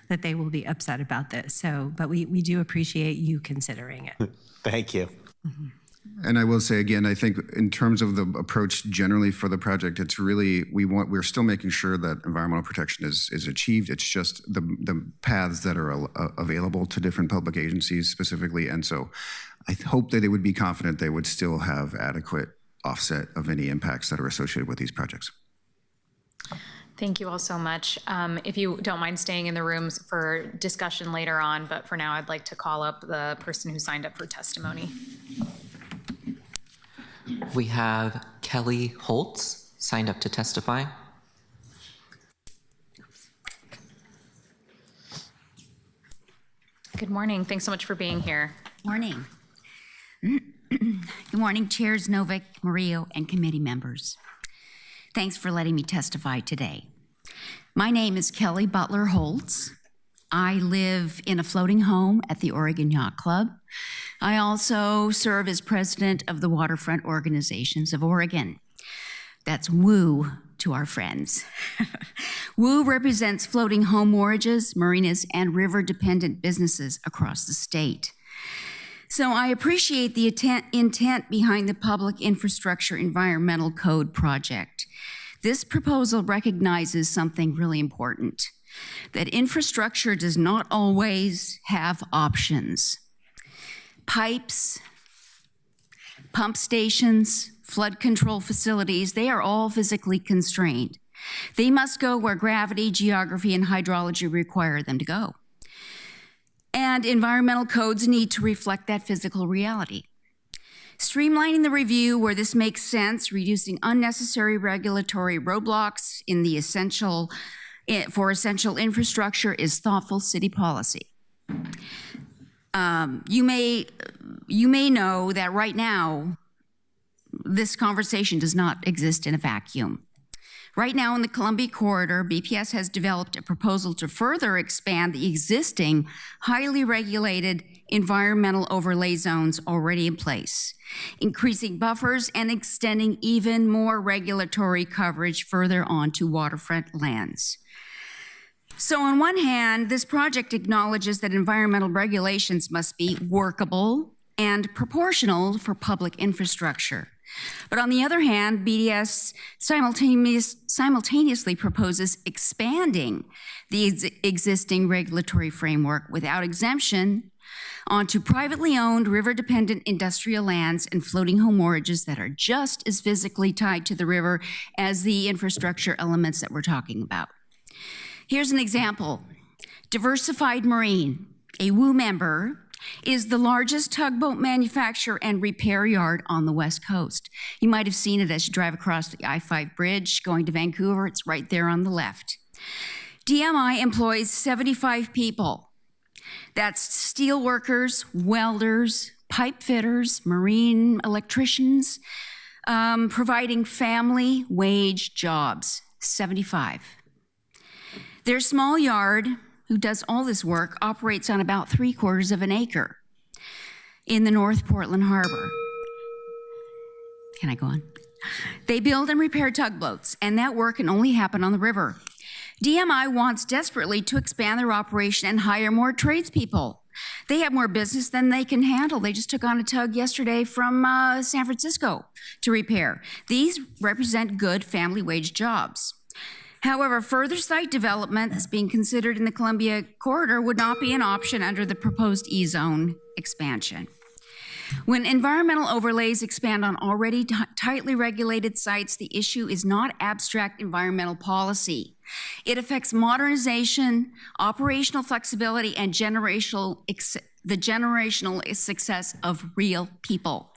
that they will be upset about this. But we do appreciate you considering it. Thank you. Mm-hmm. And I will say again, I think in terms of the approach generally for the project, it's really, we're still making sure that environmental protection is achieved. It's just the paths that are available to different public agencies specifically. And so I hope that they would be confident they would still have adequate offset of any impacts that are associated with these projects. Thank you all so much. If you don't mind staying in the rooms for discussion later on, but for now, I'd like to call up the person who signed up for testimony. We have Kelly Holtz signed up to testify. Good morning. Thanks so much for being here. Morning. Good morning, Chairs Novick, Murillo, and committee members. Thanks for letting me testify today. My name is Kelly Butler Holtz. I live in a floating home at the Oregon Yacht Club. I also serve as president of the Waterfront Organizations of Oregon. That's WOO to our friends. WOO represents floating home morages, marinas, and river-dependent businesses across the state. So I appreciate the intent behind the Public Infrastructure Environmental Code project. This proposal recognizes something really important, that infrastructure does not always have options. Pipes, pump stations, flood control facilities, they are all physically constrained. They must go where gravity, geography, and hydrology require them to go. And environmental codes need to reflect that physical reality. Streamlining the review where this makes sense, reducing unnecessary regulatory roadblocks in the essential for essential infrastructure is thoughtful city policy. You may know that right now, this conversation does not exist in a vacuum. Right now in the Columbia Corridor, BPS has developed a proposal to further expand the existing highly regulated environmental overlay zones already in place, increasing buffers and extending even more regulatory coverage further onto waterfront lands. So on one hand, this project acknowledges that environmental regulations must be workable and proportional for public infrastructure. But on the other hand, BDS simultaneously proposes expanding the existing regulatory framework without exemption onto privately owned river-dependent industrial lands and floating home morages that are just as physically tied to the river as the infrastructure elements that we're talking about. Here's an example. Diversified Marine, a WU member, is the largest tugboat manufacturer and repair yard on the West Coast. You might have seen it as you drive across the I-5 bridge going to Vancouver. It's right there on the left. DMI employs 75 people. That's steel workers, welders, pipe fitters, marine electricians, providing family wage jobs, 75. Their small yard, who does all this work, operates on about 3/4 of an acre in the North Portland Harbor. Can I go on? They build and repair tugboats, and that work can only happen on the river. DMI wants desperately to expand their operation and hire more tradespeople. They have more business than they can handle. They just took on a tug yesterday from San Francisco to repair. These represent good family wage jobs. However, further site development that's being considered in the Columbia Corridor would not be an option under the proposed E-zone expansion. When environmental overlays expand on already tightly regulated sites, the issue is not abstract environmental policy. It affects modernization, operational flexibility, and the generational success of real people.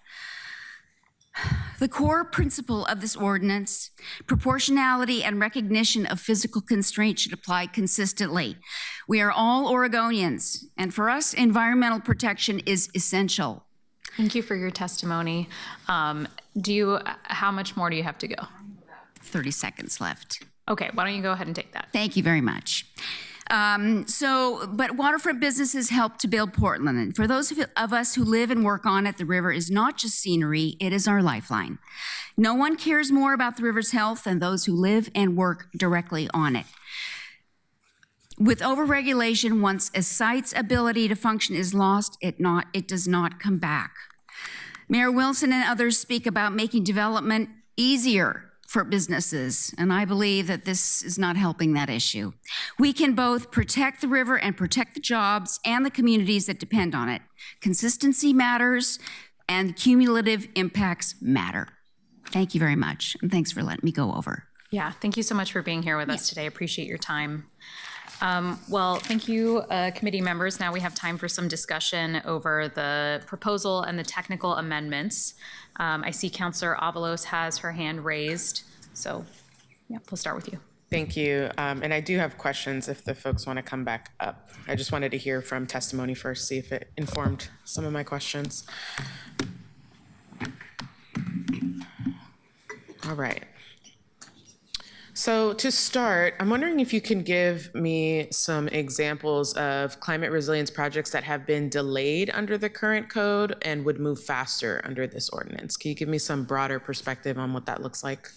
The core principle of this ordinance, proportionality and recognition of physical constraints, should apply consistently. We are all Oregonians, and for us, environmental protection is essential. Thank you for your testimony. How much more do you have to go? 30 seconds left. Okay, why don't you go ahead and take that? Thank you very much. But waterfront businesses help to build Portland. And for those of us who live and work on it, the river is not just scenery, it is our lifeline. No one cares more about the river's health than those who live and work directly on it. With overregulation, once a site's ability to function is lost, it does not come back. Mayor Wilson and others speak about making development easier for businesses, and I believe that this is not helping that issue. We can both protect the river and protect the jobs and the communities that depend on it. Consistency matters, and cumulative impacts matter. Thank you very much, and thanks for letting me go over. Yeah, thank you so much for being here with us today. Appreciate your time. Well, thank you, committee members. Now we have time for some discussion over the proposal and the technical amendments. I see Councillor Avalos has her hand raised, so yeah, we'll start with you. Thank you. And I do have questions if the folks want to come back up. I just wanted to hear from testimony first, see if it informed some of my questions. All right. So to start, I'm wondering if you can give me some examples of climate resilience projects that have been delayed under the current code and would move faster under this ordinance. Can you give me some broader perspective on what that looks like?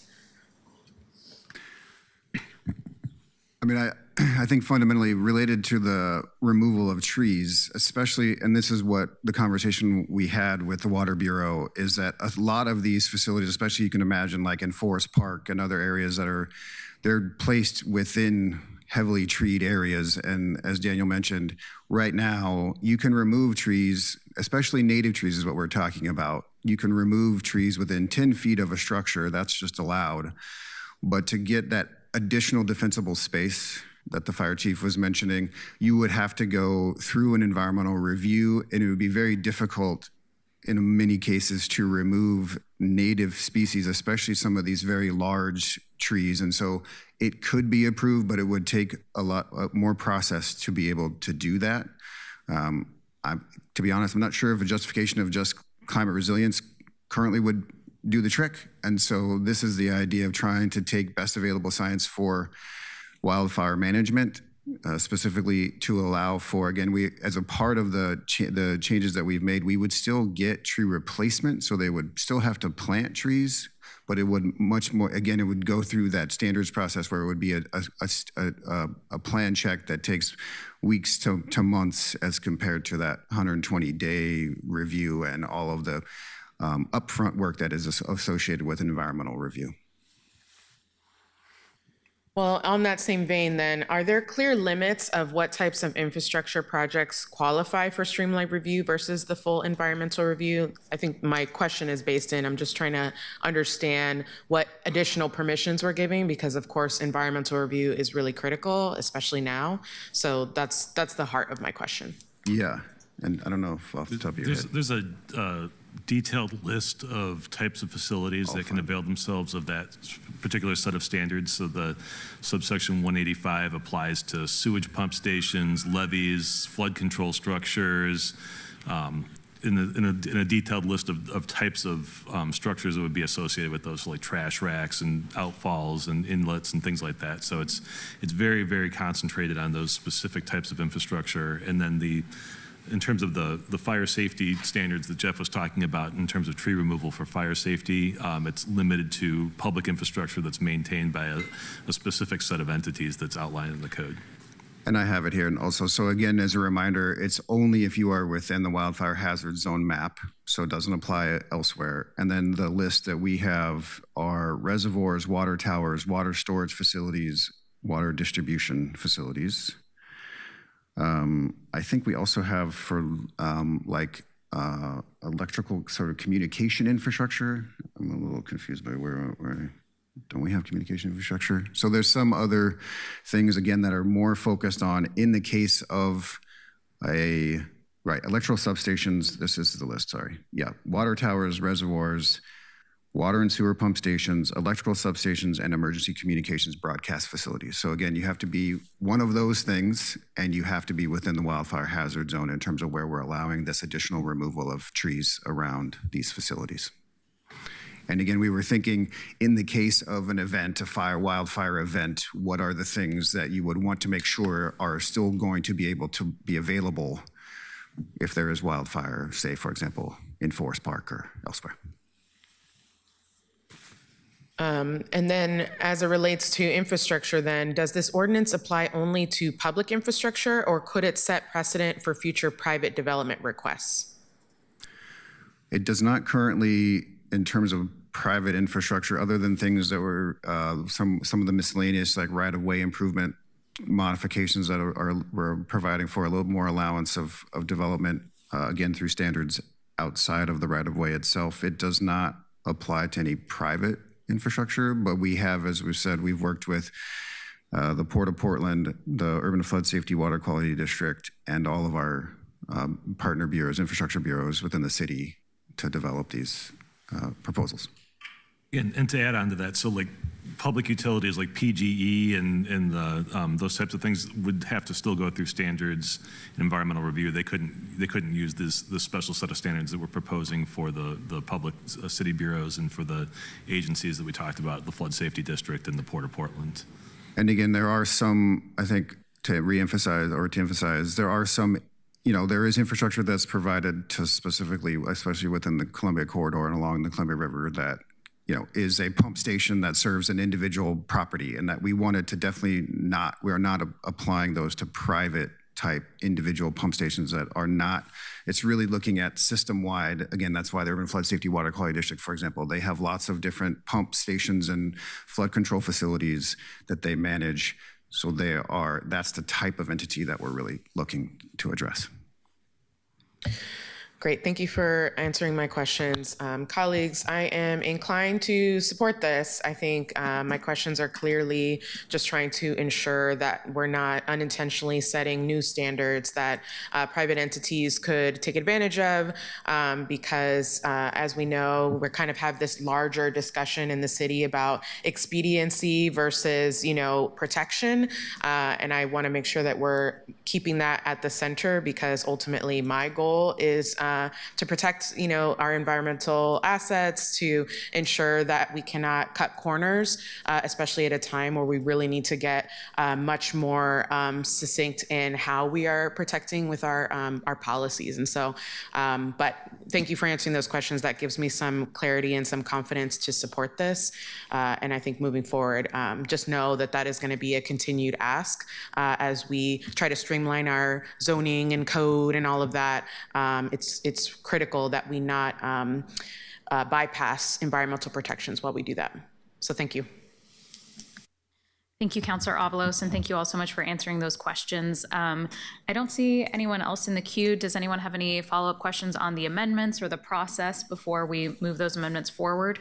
I mean, I think fundamentally related to the removal of trees, especially, and this is what the conversation we had with the Water Bureau, is that a lot of these facilities, especially you can imagine like in Forest Park and other areas they're placed within heavily treed areas. And as Daniel mentioned, right now you can remove trees, especially native trees is what we're talking about. You can remove trees within 10 feet of a structure, that's just allowed. But to get that additional defensible space that the fire chief was mentioning, you would have to go through an environmental review, and it would be very difficult in many cases to remove native species, especially some of these very large trees. And so it could be approved, but it would take a lot more process to be able to do that. To be honest, I'm not sure if a justification of just climate resilience currently would do the trick. And so this is the idea of trying to take best available science for wildfire management, specifically to allow for, again, we, as a part of the changes that we've made, we would still get tree replacement. So they would still have to plant trees, but it would much more, again, it would go through that standards process where it would be a plan check that takes weeks to months as compared to that 120-day review and all of the upfront work that is associated with an environmental review. Well, on that same vein then, are there clear limits of what types of infrastructure projects qualify for streamlined review versus the full environmental review? I think my question is based in, I'm just trying to understand what additional permissions we're giving, because of course, environmental review is really critical, especially now. So that's the heart of my question. Yeah, and I don't know if off the top of your head. There's a detailed list of types of facilities that can avail themselves of that particular set of standards. So the subsection 185 applies to sewage pump stations, levees, flood control structures, in a detailed list of types of structures that would be associated with those, like trash racks and outfalls and inlets and things like that. So it's very, very concentrated on those specific types of infrastructure. And then in terms of the fire safety standards that Jeff was talking about, in terms of tree removal for fire safety, it's limited to public infrastructure that's maintained by a specific set of entities that's outlined in the code. And I have it here. And also, so again, as a reminder, it's only if you are within the wildfire hazard zone map, so it doesn't apply elsewhere. And then the list that we have are reservoirs, water towers, water storage facilities, water distribution facilities. I think we also have for electrical sort of communication infrastructure. I'm a little confused by where don't we have communication infrastructure? So there's some other things, again, that are more focused on in the case of electrical substations. This is the list, sorry. Yeah, water towers, reservoirs, water and sewer pump stations, electrical substations, and emergency communications broadcast facilities. So again, you have to be one of those things, and you have to be within the wildfire hazard zone in terms of where we're allowing this additional removal of trees around these facilities. And again, we were thinking in the case of an event, a wildfire event, what are the things that you would want to make sure are still going to be able to be available if there is wildfire, say, for example, in Forest Park or elsewhere. And then as it relates to infrastructure then, does this ordinance apply only to public infrastructure, or could it set precedent for future private development requests? It does not currently, in terms of private infrastructure, other than things that were some of the miscellaneous, like right-of-way improvement modifications that we're providing for a little more allowance of development, again, through standards outside of the right-of-way itself. It does not apply to any private infrastructure, but we have, as we've said, we've worked with the Port of Portland, the Urban Flood Safety Water Quality District, and all of our partner bureaus, infrastructure bureaus within the city to develop these proposals. And to add on to that, so like public utilities like PGE and those types of things would have to still go through standards and environmental review. They couldn't use this special set of standards that we're proposing for the public city bureaus and for the agencies that we talked about, the Flood Safety District and the Port of Portland. And again, there are some, I think, to emphasize, there are some, there is infrastructure that's provided to specifically, especially within the Columbia corridor and along the Columbia River, that is a pump station that serves an individual property, and that we wanted to definitely we are not applying those to private type individual pump stations that are not. It's really looking at system-wide. Again, that's why the Urban Flood Safety Water Quality District, for example, they have lots of different pump stations and flood control facilities that they manage. So that's the type of entity that we're really looking to address. Great. Thank you for answering my questions. Colleagues, I am inclined to support this. I think my questions are clearly just trying to ensure that we're not unintentionally setting new standards that private entities could take advantage of because, as we know, we kind of have this larger discussion in the city about expediency versus, protection. And I want to make sure that we're keeping that at the center because ultimately my goal is to protect, our environmental assets, to ensure that we cannot cut corners, especially at a time where we really need to get much more succinct in how we are protecting with our policies. And so, but thank you for answering those questions. That gives me some clarity and some confidence to support this. And I think moving forward, just know that that is going to be a continued ask as we try to streamline our zoning and code and all of that. It's critical that we not bypass environmental protections while we do that. So thank you. Thank you, Councilor Avalos, and thank you all so much for answering those questions. I don't see anyone else in the queue. Does anyone have any follow-up questions on the amendments or the process before we move those amendments forward?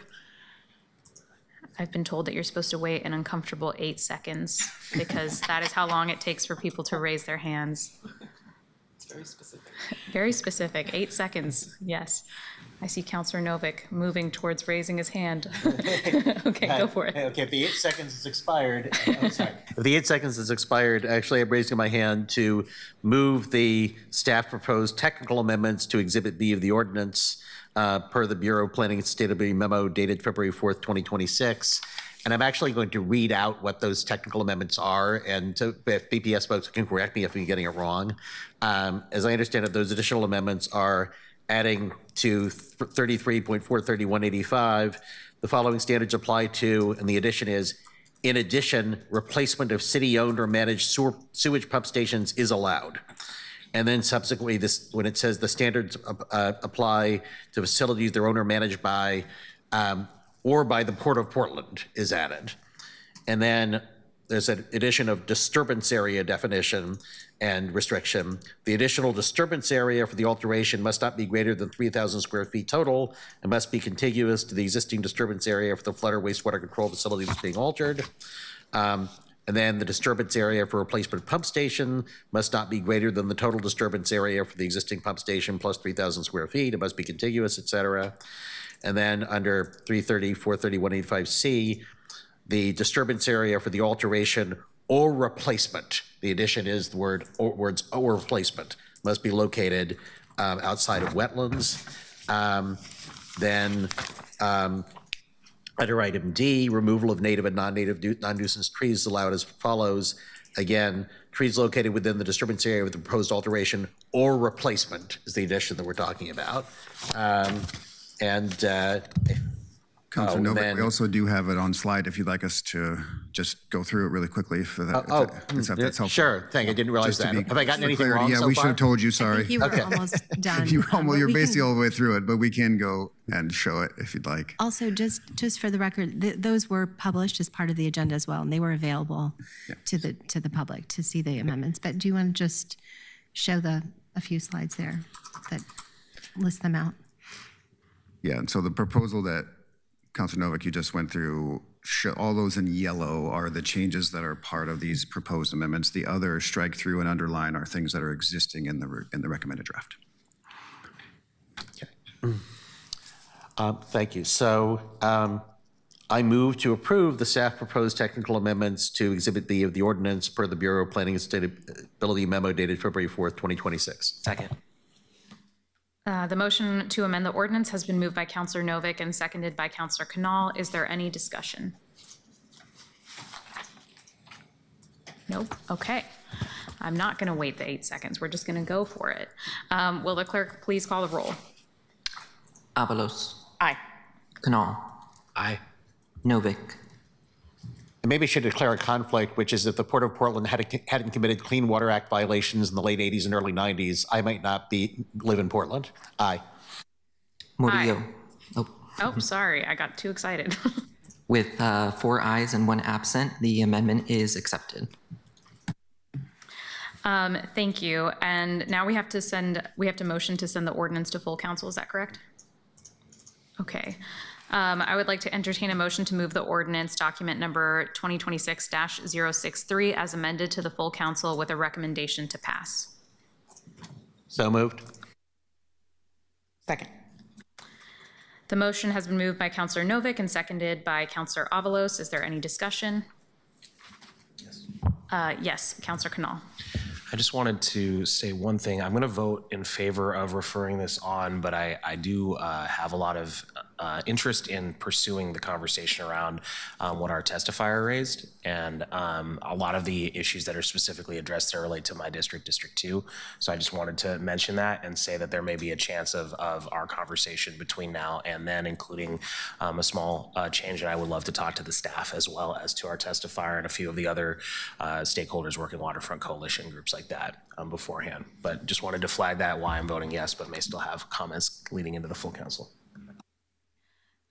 I've been told that you're supposed to wait an uncomfortable 8 seconds because that is how long it takes for people to raise their hands. Very specific. Very specific, 8 seconds, yes. I see Councilor Novick moving towards raising his hand. Okay, go for it. Okay, if the 8 seconds is expired, If the 8 seconds is expired, actually I'm raising my hand to move the staff proposed technical amendments to Exhibit B of the ordinance per the Bureau of Planning and Sustainability memo dated February 4th, 2026. And I'm actually going to read out what those technical amendments are, and if BPS folks can correct me if I'm getting it wrong. As I understand it, those additional amendments are adding to 33.43185, the following standards apply to, and the addition is, in addition, replacement of city-owned or managed sewage pump stations is allowed. And then subsequently, when it says the standards apply to facilities they're owned or managed by, or by the Port of Portland is added. And then there's an addition of disturbance area definition and restriction. The additional disturbance area for the alteration must not be greater than 3,000 square feet total and must be contiguous to the existing disturbance area for the flood or wastewater control facility that's being altered. And then the disturbance area for replacement pump station must not be greater than the total disturbance area for the existing pump station plus 3,000 square feet. It must be contiguous, et cetera. And then under 330, 43185C, the disturbance area for the alteration or replacement, the addition is the words or replacement, must be located outside of wetlands. Then under item D, removal of native and non-native non-nuisance trees allowed as follows. Again, trees located within the disturbance area with the proposed alteration or replacement is the addition that we're talking about. Councilor Novick, we also do have it on slide if you'd like us to just go through it really quickly for that. If that's helpful. Sure, thank you. I didn't realize that. Have I gotten anything wrong Yeah, so we far? should have told you, sorry. I think you were almost done. You're basically all the way through it, but we can go and show it if you'd like. Also, just for the record, those were published as part of the agenda as well, and they were available to the public to see the amendments. But do you want to just show a few slides there that list them out? Yeah, and so the proposal that Councilor Novick, you just went through, all those in yellow are the changes that are part of these proposed amendments. The other strike through and underline are things that are existing in the recommended draft. Okay. Thank you. So I move to approve the staff proposed technical amendments to Exhibit B of the ordinance per the Bureau of Planning and Sustainability memo dated February 4th, 2026. Second. The motion to amend the ordinance has been moved by Councilor Novick and seconded by Councilor Canal. Is there any discussion? Nope. Okay. I'm not going to wait the 8 seconds. We're just going to go for it. Will the clerk please call the roll? Avalos. Aye. Canal. Aye. Novick. And maybe I should declare a conflict, which is if the Port of Portland hadn't committed Clean Water Act violations in the late 80s and early 90s, I might not live in Portland. Aye. Murillo. Oh, sorry. I got too excited. With 4 ayes and 1 absent, the amendment is accepted. Thank you. And now we have to motion to send the ordinance to full council. Is that correct? Okay. I would like to entertain a motion to move the ordinance document number 2026-063 as amended to the full council with a recommendation to pass. So moved. Second. The motion has been moved by Councilor Novick and seconded by Councilor Avalos. Is there any discussion? Yes. Yes, Councilor Canal. I just wanted to say one thing. I'm going to vote in favor of referring this on, but I do have a lot of interest in pursuing the conversation around what our testifier raised. And a lot of the issues that are specifically addressed there relate to my district, District 2. So I just wanted to mention that and say that there may be a chance of our conversation between now and then, including a small change. And I would love to talk to the staff as well as to our testifier and a few of the other stakeholders working Waterfront Coalition groups like that beforehand. But just wanted to flag that why I'm voting yes, but may still have comments leading into the full council.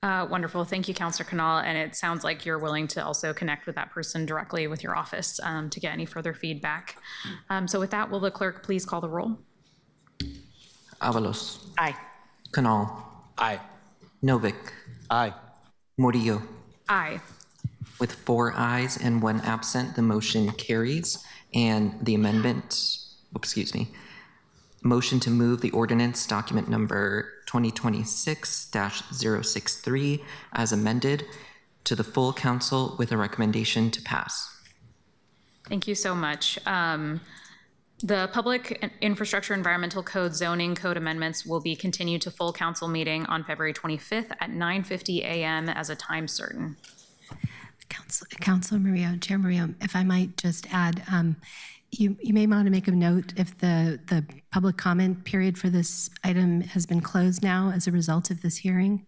Wonderful. Thank you, Councilor Canal. And it sounds like you're willing to also connect with that person directly with your office to get any further feedback. So with that, will the clerk please call the roll? Avalos. Aye. Canal. Aye. Novick. Aye. Murillo. Aye. With 4 ayes and 1 absent, the motion carries. And the amendment, motion to move the ordinance document number 2026-063 as amended to the full council with a recommendation to pass. Thank you so much. The Public Infrastructure Environmental Code zoning code amendments will be continued to full council meeting on February 25th at 9:50 a.m. as a time certain. Councilor Murillo, Chair Murillo, if I might just add, you may want to make a note if the public comment period for this item has been closed now as a result of this hearing.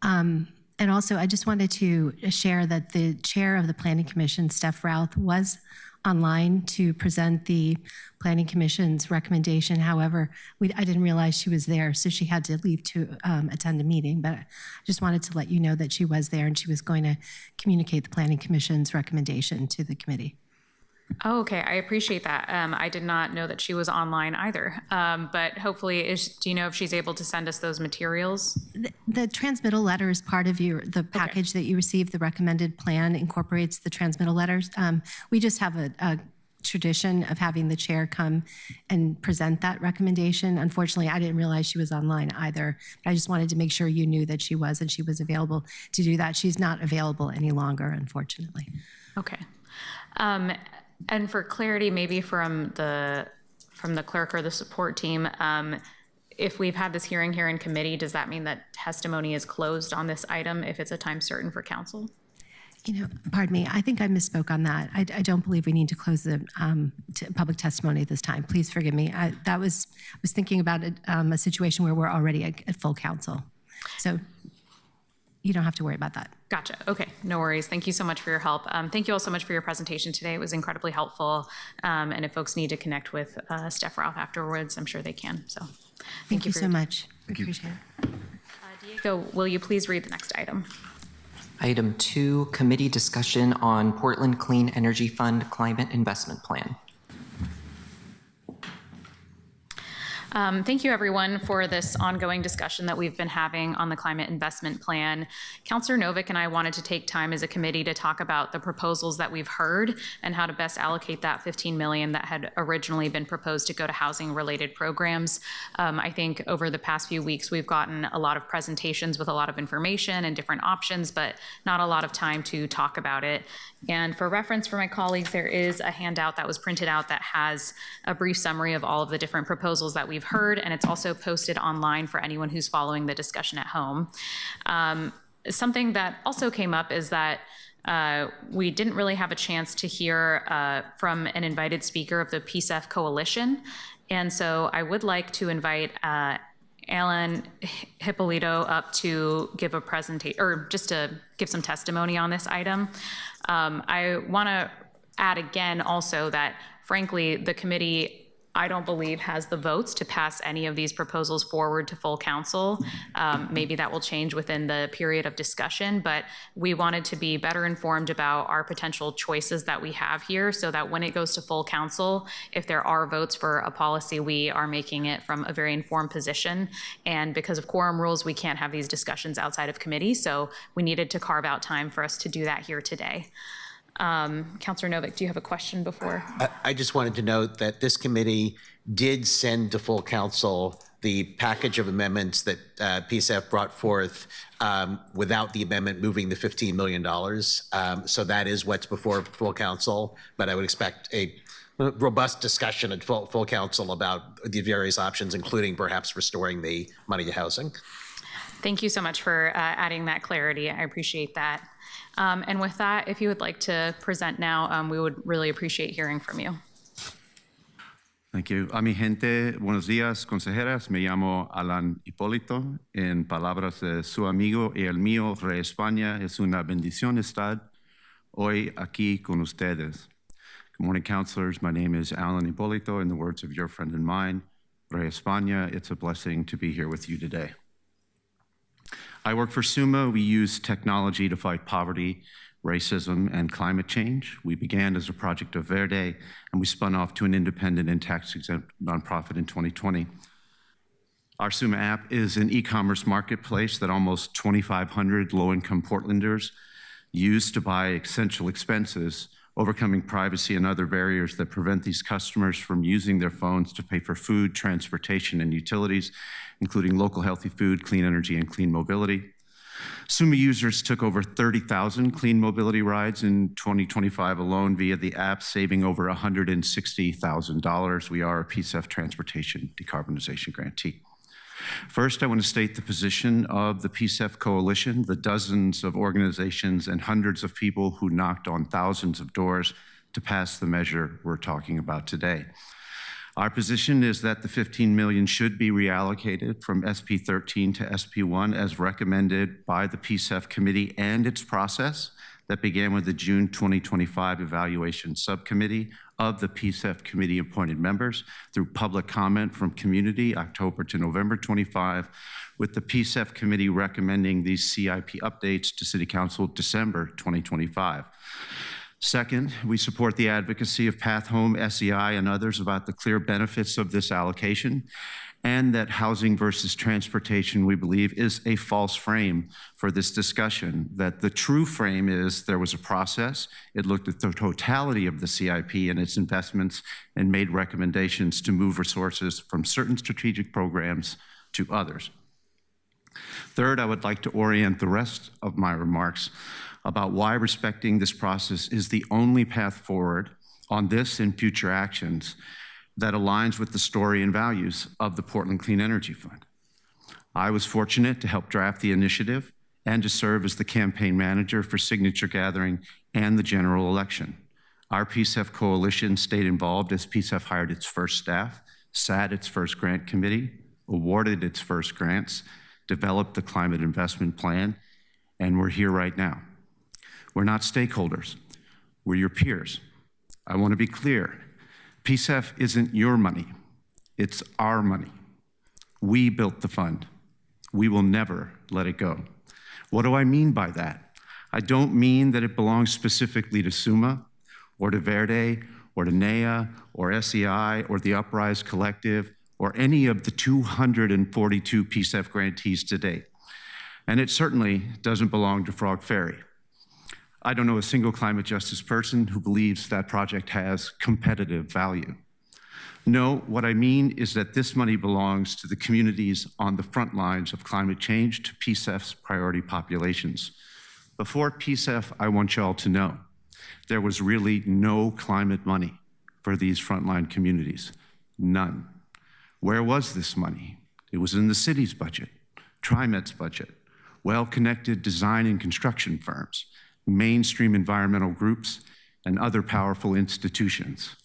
And also, I just wanted to share that the chair of the Planning Commission, Steph Routh, was online to present the Planning Commission's recommendation. However, I didn't realize she was there, so she had to leave to attend a meeting. But I just wanted to let you know that she was there and she was going to communicate the Planning Commission's recommendation to the committee. Oh, okay. I appreciate that. I did not know that she was online either. But hopefully, do you know if she's able to send us those materials? The transmittal letter is part of the package that you received. The recommended plan incorporates the transmittal letters. We just have a tradition of having the chair come and present that recommendation. Unfortunately, I didn't realize she was online either. I just wanted to make sure you knew that she was and she was available to do that. She's not available any longer, unfortunately. Okay. And for clarity, maybe from the clerk or the support team, if we've had this hearing here in committee, does that mean that testimony is closed on this item if it's a time certain for council? Pardon me, I think I misspoke on that. I don't believe we need to close the public testimony at this time. Please forgive me. I was thinking about a situation where we're already at full council. So you don't have to worry about that. Gotcha. Okay, no worries. Thank you so much for your help. Thank you all so much for your presentation today. It was incredibly helpful. And if folks need to connect with Steph Routh afterwards, I'm sure they can. So thank you so much. Thank you. Appreciate it. Diego, will you please read the next item? Item 2, committee discussion on Portland Clean Energy Fund Climate Investment Plan. Thank you, everyone, for this ongoing discussion that we've been having on the climate investment plan. Councilor Novick and I wanted to take time as a committee to talk about the proposals that we've heard and how to best allocate that $15 million that had originally been proposed to go to housing-related programs. I think over the past few weeks, we've gotten a lot of presentations with a lot of information and different options, but not a lot of time to talk about it. And for reference for my colleagues, there is a handout that was printed out that has a brief summary of all of the different proposals that we've heard, and it's also posted online for anyone who's following the discussion at home. Something that also came up is that we didn't really have a chance to hear from an invited speaker of the PSEF Coalition, and so I would like to invite Alan Hippolito up to give a presentation, or just to give some testimony on this item. I want to add again also that, frankly, the committee I don't believe has the votes to pass any of these proposals forward to full council. Maybe that will change within the period of discussion, but we wanted to be better informed about our potential choices that we have here so that when it goes to full council, if there are votes for a policy, we are making it from a very informed position. And because of quorum rules, we can't have these discussions outside of committee, so we needed to carve out time for us to do that here today. Councilor Novick, do you have a question before? I just wanted to note that this committee did send to full council the package of amendments that PSF brought forth without the amendment moving the $15 million. So that is what's before full council, but I would expect a robust discussion at full council about the various options, including perhaps restoring the money to housing. Thank you so much for adding that clarity. I appreciate that. And with that, if you would like to present now, we would really appreciate hearing from you. Thank you. A mi gente, buenos días, consejeras. Me llamo Alan Hipólito. En palabras de su amigo y el mío, Rey España, es una bendición estar hoy aquí con ustedes. Good morning, councilors. My name is Alan Hipólito. In the words of your friend and mine, Rey España, it's a blessing to be here with you today. I work for SUMA. We use technology to fight poverty, racism, and climate change. We began as a project of Verde, and we spun off to an independent and tax-exempt nonprofit in 2020. Our SUMA app is an e-commerce marketplace that almost 2,500 low-income Portlanders use to buy essential expenses, overcoming privacy and other barriers that prevent these customers from using their phones to pay for food, transportation, and utilities, including local healthy food, clean energy, and clean mobility. SUMA users took over 30,000 clean mobility rides in 2025 alone via the app, saving over $160,000. We are a PSF Transportation Decarbonization Grantee. First, I want to state the position of the PSF Coalition, the dozens of organizations and hundreds of people who knocked on thousands of doors to pass the measure we're talking about today. Our position is that the $15 million should be reallocated from SP 13 to SP 1 as recommended by the PSF committee and its process that began with the June 2025 evaluation subcommittee of the PSF committee appointed members through public comment from community October to November 25, with the PSF committee recommending these CIP updates to City Council December 2025. Second, we support the advocacy of Path Home, SEI, and others about the clear benefits of this allocation, and that housing versus transportation, we believe, is a false frame for this discussion, that the true frame is there was a process, it looked at the totality of the CIP and its investments, and made recommendations to move resources from certain strategic programs to others. Third, I would like to orient the rest of my remarks about why respecting this process is the only path forward on this and future actions that aligns with the story and values of the Portland Clean Energy Fund. I was fortunate to help draft the initiative and to serve as the campaign manager for signature gathering and the general election. Our PSF coalition stayed involved as PSF hired its first staff, sat its first grant committee, awarded its first grants, developed the climate investment plan, and we're here right now. We're not stakeholders, we're your peers. I want to be clear, PSF isn't your money, it's our money. We built the fund. We will never let it go. What do I mean by that? I don't mean that it belongs specifically to SUMA or to Verde or to NEA or SEI or the Uprise Collective or any of the 242 PSF grantees to date. And it certainly doesn't belong to Frog Ferry. I don't know a single climate justice person who believes that project has competitive value. No, what I mean is that this money belongs to the communities on the front lines of climate change, to PSF's priority populations. Before PSF, I want y'all to know, there was really no climate money for these frontline communities, none. Where was this money? It was in the city's budget, TriMet's budget, well-connected design and construction firms, mainstream environmental groups, and other powerful institutions.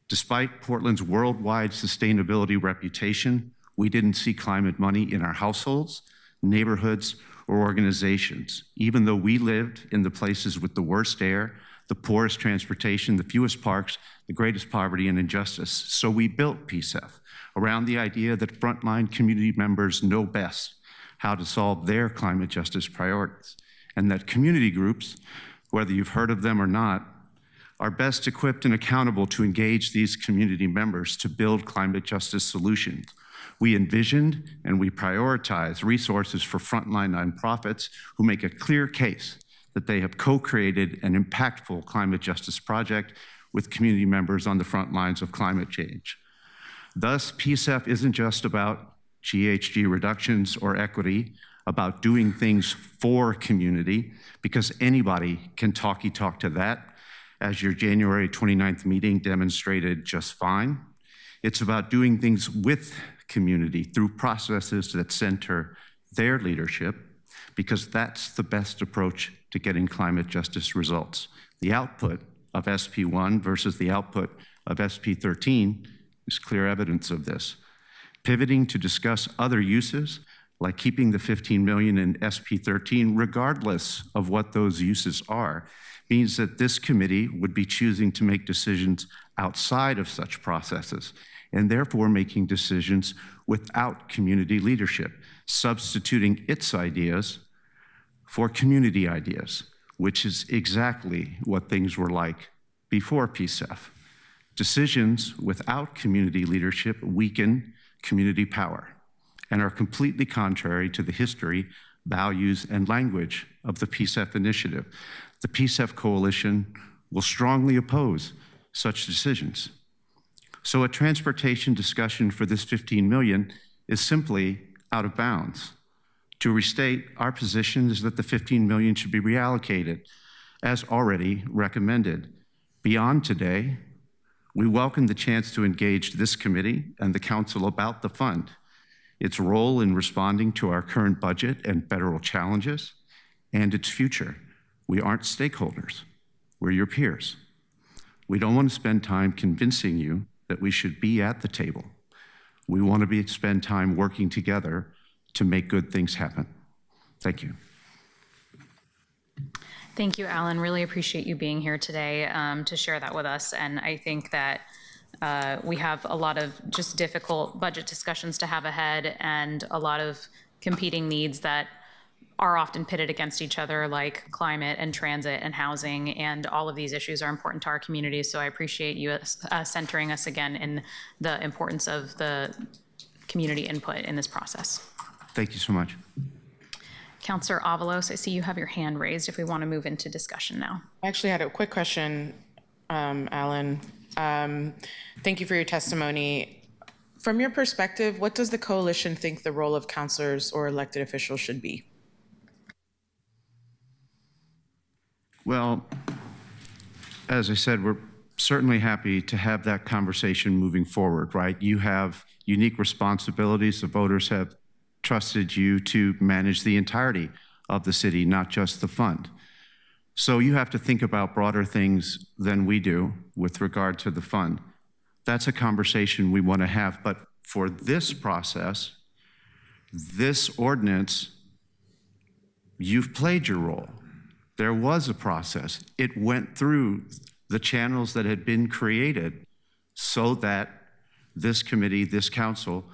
Despite Portland's worldwide sustainability reputation, we didn't see climate money in our households, neighborhoods, or organizations, even though we lived in the places with the worst air, the poorest transportation, the fewest parks, the greatest poverty and injustice. So we built PSEF around the idea that frontline community members know best how to solve their climate justice priorities, and that community groups, whether you've heard of them or not, are best equipped and accountable to engage these community members to build climate justice solutions. We envisioned and we prioritize resources for frontline nonprofits who make a clear case that they have co-created an impactful climate justice project with community members on the front lines of climate change. Thus, PSEF isn't just about GHG reductions or equity, about doing things for community, because anybody can talk to that, as your January 29th meeting demonstrated just fine. It's about doing things with community through processes that center their leadership, because that's the best approach to getting climate justice results. The output of SP1 versus the output of SP13 is clear evidence of this. Pivoting to discuss other uses, like keeping the $15 million in SP13, regardless of what those uses are, means that this committee would be choosing to make decisions outside of such processes, and therefore making decisions without community leadership, substituting its ideas for community ideas, which is exactly what things were like before PSEF. Decisions without community leadership weaken community power and are completely contrary to the history, values, and language of the PSEF initiative. The PSEF coalition will strongly oppose such decisions. So a transportation discussion for this $15 million is simply out of bounds. To restate, our position is that the $15 million should be reallocated as already recommended. Beyond today, we welcome the chance to engage this committee and the council about the fund, its role in responding to our current budget and federal challenges, and its future. We aren't stakeholders, we're your peers. We don't want to spend time convincing you that we should be at the table. We want to spend time working together to make good things happen. Thank you. Thank you, Alan. Really appreciate you being here today to share that with us. And I think that we have a lot of just difficult budget discussions to have ahead and a lot of competing needs that are often pitted against each other, like climate and transit and housing, and all of these issues are important to our communities. So I appreciate you centering us again in the importance of the community input in this process. Thank you so much. Councillor Avalos, I see you have your hand raised if we want to move into discussion now. I actually had a quick question, Alan. Thank you for your testimony. From your perspective, what does the coalition think the role of councilors or elected officials should be? Well, as I said, we're certainly happy to have that conversation moving forward, right? You have unique responsibilities. The voters have trusted you to manage the entirety of the city, not just the fund. So you have to think about broader things than we do with regard to the fund. That's a conversation we want to have. But for this process, this ordinance, you've played your role. There was a process. It went through the channels that had been created so that this committee, this council,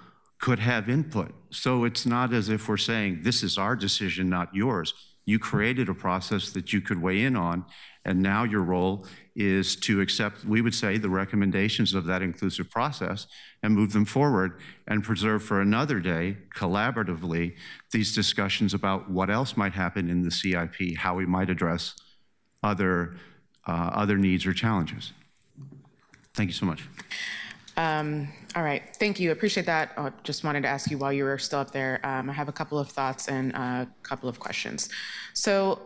could have input. So it's not as if we're saying, this is our decision, not yours. You created a process that you could weigh in on, and now your role is to accept, we would say, the recommendations of that inclusive process and move them forward and preserve for another day, collaboratively, these discussions about what else might happen in the CIP, how we might address other needs or challenges. Thank you so much. All right, thank you. Appreciate that. Just wanted to ask you while you were still up there. I have a couple of thoughts and a couple of questions. So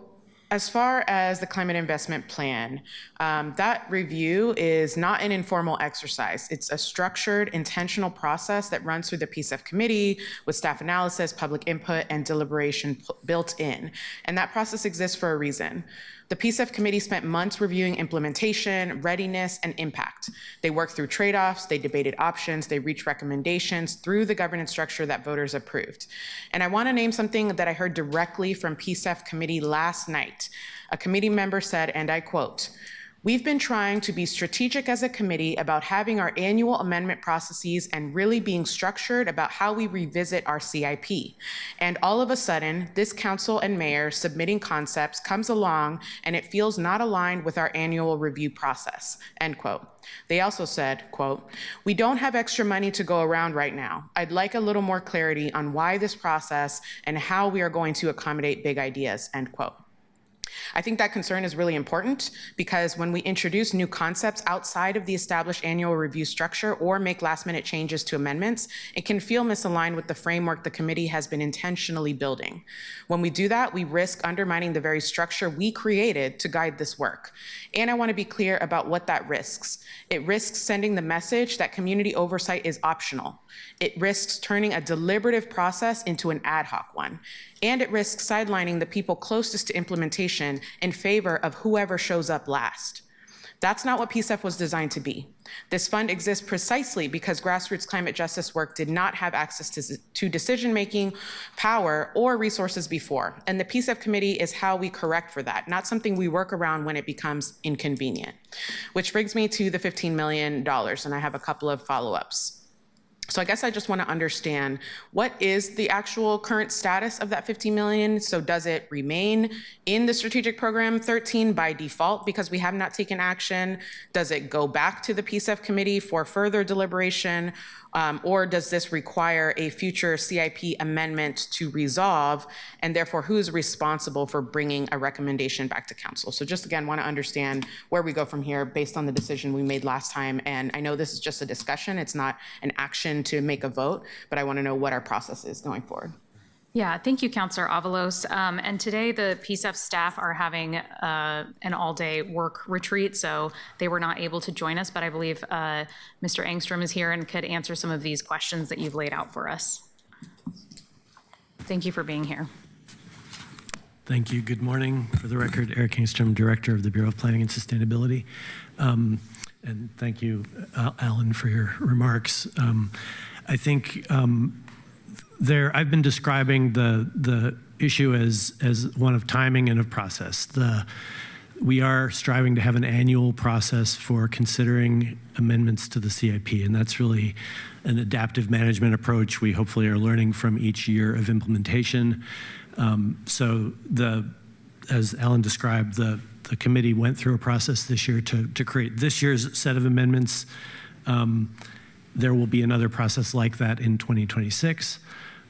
as far as the climate investment plan, that review is not an informal exercise. It's a structured, intentional process that runs through the PSEF committee with staff analysis, public input, and deliberation built in. And that process exists for a reason. The PSEF committee spent months reviewing implementation, readiness, and impact. They worked through trade-offs, they debated options, they reached recommendations through the governance structure that voters approved. And I want to name something that I heard directly from PSEF committee last night. A committee member said, and I quote, "We've been trying to be strategic as a committee about having our annual amendment processes and really being structured about how we revisit our CIP. And all of a sudden, this council and mayor submitting concepts comes along and it feels not aligned with our annual review process," end quote. They also said, quote, "We don't have extra money to go around right now. I'd like a little more clarity on why this process and how we are going to accommodate big ideas," end quote. I think that concern is really important because when we introduce new concepts outside of the established annual review structure or make last-minute changes to amendments, it can feel misaligned with the framework the committee has been intentionally building. When we do that, we risk undermining the very structure we created to guide this work. And I want to be clear about what that risks. It risks sending the message that community oversight is optional. It risks turning a deliberative process into an ad hoc one. And it risks sidelining the people closest to implementation in favor of whoever shows up last. That's not what PSEF was designed to be. This fund exists precisely because grassroots climate justice work did not have access to decision-making, power, or resources before. And the PSEF committee is how we correct for that, not something we work around when it becomes inconvenient. Which brings me to the $15 million, and I have a couple of follow-ups. So I guess I just want to understand, what is the actual current status of that $50 million? So does it remain in the strategic program 13 by default because we have not taken action? Does it go back to the PSEF committee for further deliberation? Or does this require a future CIP amendment to resolve? And therefore, who's responsible for bringing a recommendation back to council? So just again, want to understand where we go from here based on the decision we made last time. And I know this is just a discussion. It's not an action to make a vote, but I want to know what our process is going forward. Yeah, thank you, Councillor Avalos. And today the PSEF staff are having an all-day work retreat, so they were not able to join us, but I believe Mr. Engstrom is here and could answer some of these questions that you've laid out for us. Thank you for being here. Thank you. Good morning. For the record, Eric Engstrom, Director of the Bureau of Planning and Sustainability. And thank you, Alan, for your remarks. I think I've been describing the issue as one of timing and of process. We are striving to have an annual process for considering amendments to the CIP, and that's really an adaptive management approach we hopefully are learning from each year of implementation. So as Alan described, the committee went through a process this year to create this year's set of amendments. There will be another process like that in 2026.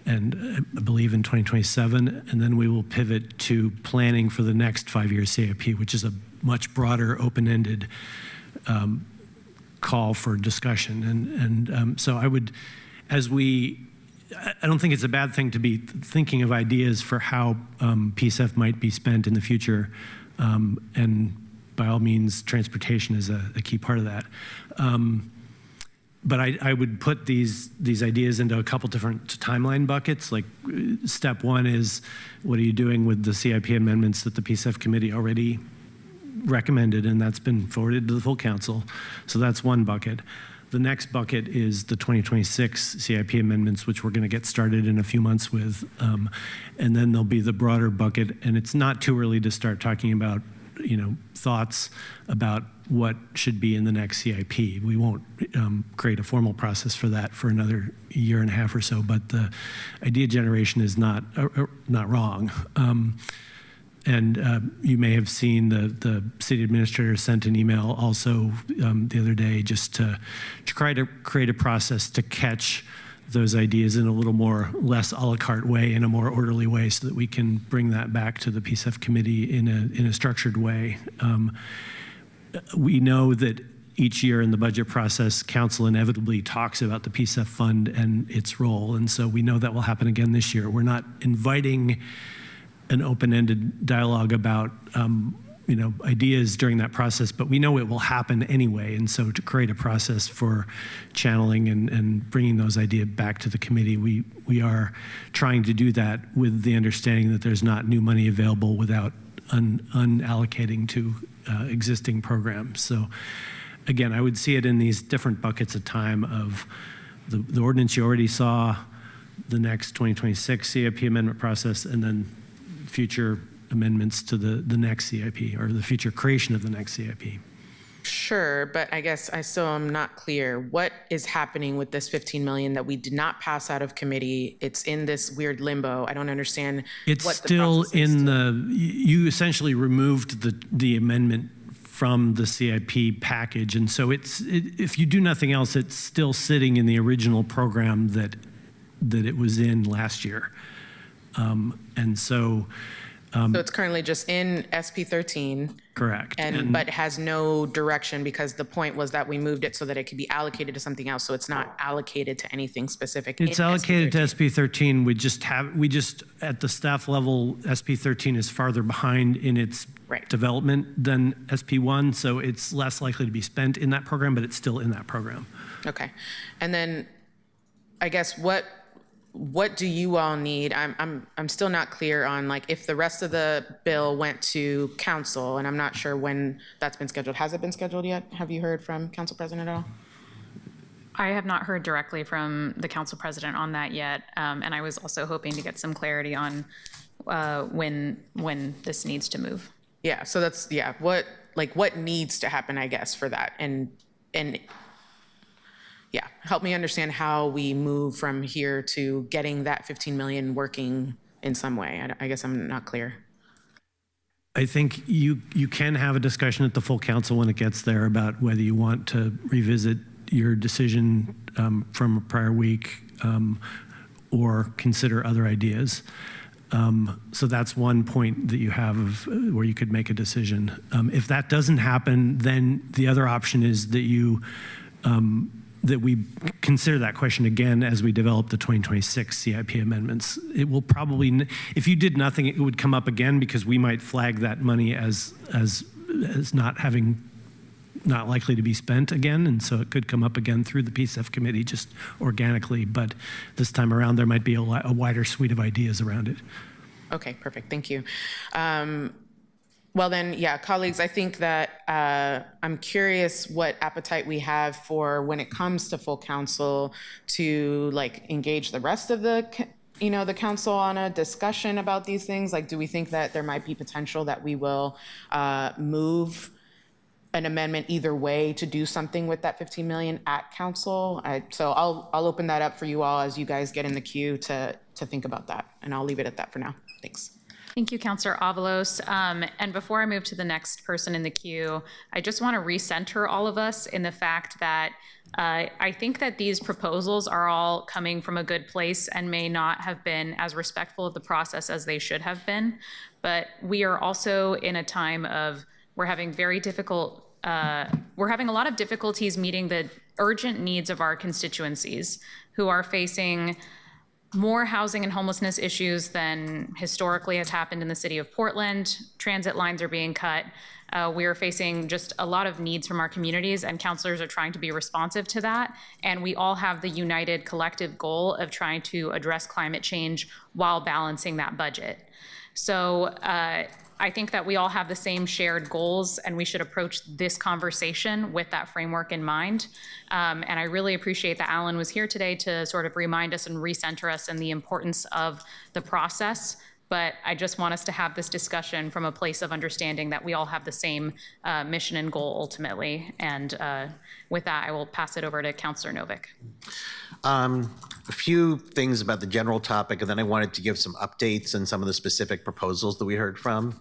And I believe in 2027, and then we will pivot to planning for the next 5-year CIP, which is a much broader, open-ended call for discussion. And so I don't think it's a bad thing to be thinking of ideas for how PSEF might be spent in the future, and by all means, transportation is a key part of that. But I would put these ideas into a couple different timeline buckets. Like step one is, what are you doing with the CIP amendments that the PSEF committee already recommended, and that's been forwarded to the full council. So that's one bucket. The next bucket is the 2026 CIP amendments, which we're going to get started in a few months with. And then there'll be the broader bucket, and it's not too early to start talking about thoughts about what should be in the next CIP. We won't create a formal process for that for another year and a half or so, but the idea generation is not wrong. And you may have seen the city administrator sent an email also the other day just to try to create a process to catch those ideas in a little more less a la carte way, in a more orderly way, so that we can bring that back to the PSEF committee in a structured way. We know that each year in the budget process, council inevitably talks about the PSEF fund and its role, and so we know that will happen again this year. We're not inviting an open-ended dialogue about ideas during that process, but we know it will happen anyway. And so to create a process for channeling and bringing those ideas back to the committee, we are trying to do that with the understanding that there's not new money available without unallocating to existing programs. So again, I would see it in these different buckets of time of the ordinance you already saw, the next 2026 CIP amendment process, and then future amendments to the next CIP or the future creation of the next CIP. Sure, but I guess I still am not clear. What is happening with this 15 million that we did not pass out of committee? It's in this weird limbo. I don't understand. It's what the still process is in you essentially removed the amendment from the CIP package. And so if you do nothing else, it's still sitting in the original program that it was in last year. And so. So it's currently just in SP 13. Correct. But has no direction because the point was that we moved it so that it could be allocated to something else. So it's not allocated to anything specific. It's allocated to SP 13. We just at the staff level, SP 13 is farther behind in its development than SP 1. So it's less likely to be spent in that program, but it's still in that program. Okay. And then I guess what do you all need? I'm still not clear on like if the rest of the bill went to council, and I'm not sure when that's been scheduled. Has it been scheduled yet? Have you heard from council president at all? I have not heard directly from the council president on that yet, and I was also hoping to get some clarity on when this needs to move. Yeah. So that's what needs to happen, I guess, for that, and yeah, help me understand how we move from here to getting that 15 million working in some way. I guess I'm not clear. I think you can have a discussion at the full council when it gets there about whether you want to revisit your decision from a prior week or consider other ideas. So that's one point that you have where you could make a decision. If that doesn't happen, then the other option is that we consider that question again as we develop the 2026 CIP amendments. It will probably, if you did nothing, it would come up again because we might flag that money as not likely to be spent again, and so it could come up again through the PSEF committee just organically, but this time around there might be a wider suite of ideas around it. Okay, perfect, thank you. Well then, yeah, colleagues, I think that I'm curious what appetite we have for when it comes to full council to like engage the rest of the council on a discussion about these things. Like, do we think that there might be potential that we will move an amendment either way to do something with that 15 million at council? So I'll open that up for you all as you guys get in the queue to think about that, and I'll leave it at that for now. Thanks. Thank you, Councilor Avalos. And before I move to the next person in the queue, I just want to recenter all of us in the fact that I think that these proposals are all coming from a good place and may not have been as respectful of the process as they should have been. But we are also in a time of, we're having a lot of difficulties meeting the urgent needs of our constituencies who are facing more housing and homelessness issues than historically has happened in the city of Portland. Transit lines are being cut. We are facing just a lot of needs from our communities, and councilors are trying to be responsive to that. And we all have the united collective goal of trying to address climate change while balancing that budget. So I think that we all have the same shared goals, and we should approach this conversation with that framework in mind. And I really appreciate that Alan was here today to sort of remind us and recenter us in the importance of the process. But I just want us to have this discussion from a place of understanding that we all have the same mission and goal ultimately. And with that, I will pass it over to Councilor Novick. A few things about the general topic, and then I wanted to give some updates on some of the specific proposals that we heard from.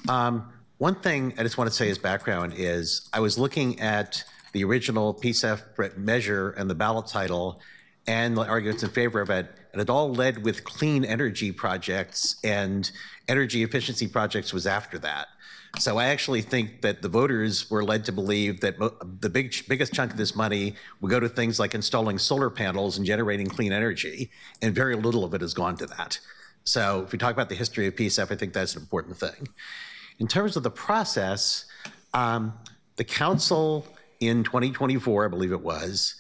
One thing I just want to say as background is I was looking at the original PSEF measure and the ballot title and the arguments in favor of it, and it all led with clean energy projects, and energy efficiency projects was after that. So I actually think that the voters were led to believe that the biggest chunk of this money would go to things like installing solar panels and generating clean energy, and very little of it has gone to that. So if we talk about the history of PSEF, I think that's an important thing. In terms of the process, the council in 2024, I believe it was,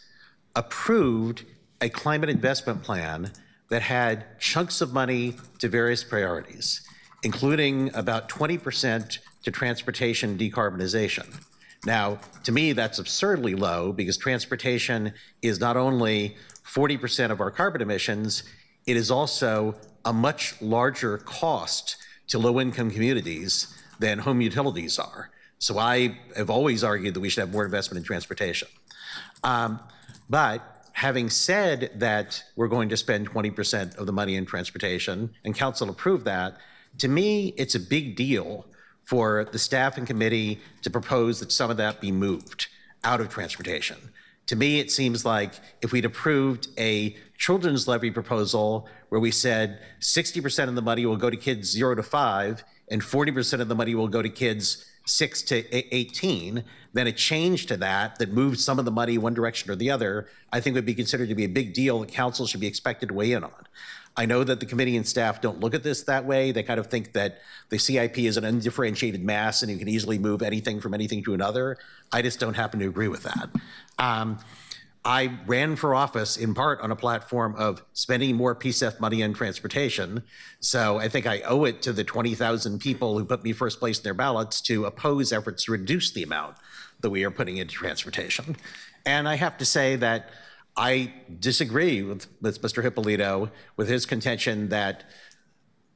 approved a climate investment plan that had chunks of money to various priorities, including about 20% to transportation decarbonization. Now, to me, that's absurdly low because transportation is not only 40% of our carbon emissions, it is also a much larger cost to low-income communities than home utilities are. So I have always argued that we should have more investment in transportation. But having said that we're going to spend 20% of the money in transportation, and council approved that, to me, it's a big deal for the staff and committee to propose that some of that be moved out of transportation. To me, it seems like if we'd approved a children's levy proposal where we said 60% of the money will go to kids 0 to 5 and 40% of the money will go to kids 6 to 18, then a change to that moved some of the money one direction or the other, I think would be considered to be a big deal that council should be expected to weigh in on. I know that the committee and staff don't look at this that way. They kind of think that the CIP is an undifferentiated mass and you can easily move anything from anything to another. I just don't happen to agree with that. I ran for office in part on a platform of spending more PSEF money on transportation. So I think I owe it to the 20,000 people who put me first place in their ballots to oppose efforts to reduce the amount that we are putting into transportation. And I have to say that I disagree with Mr. Hippolito with his contention that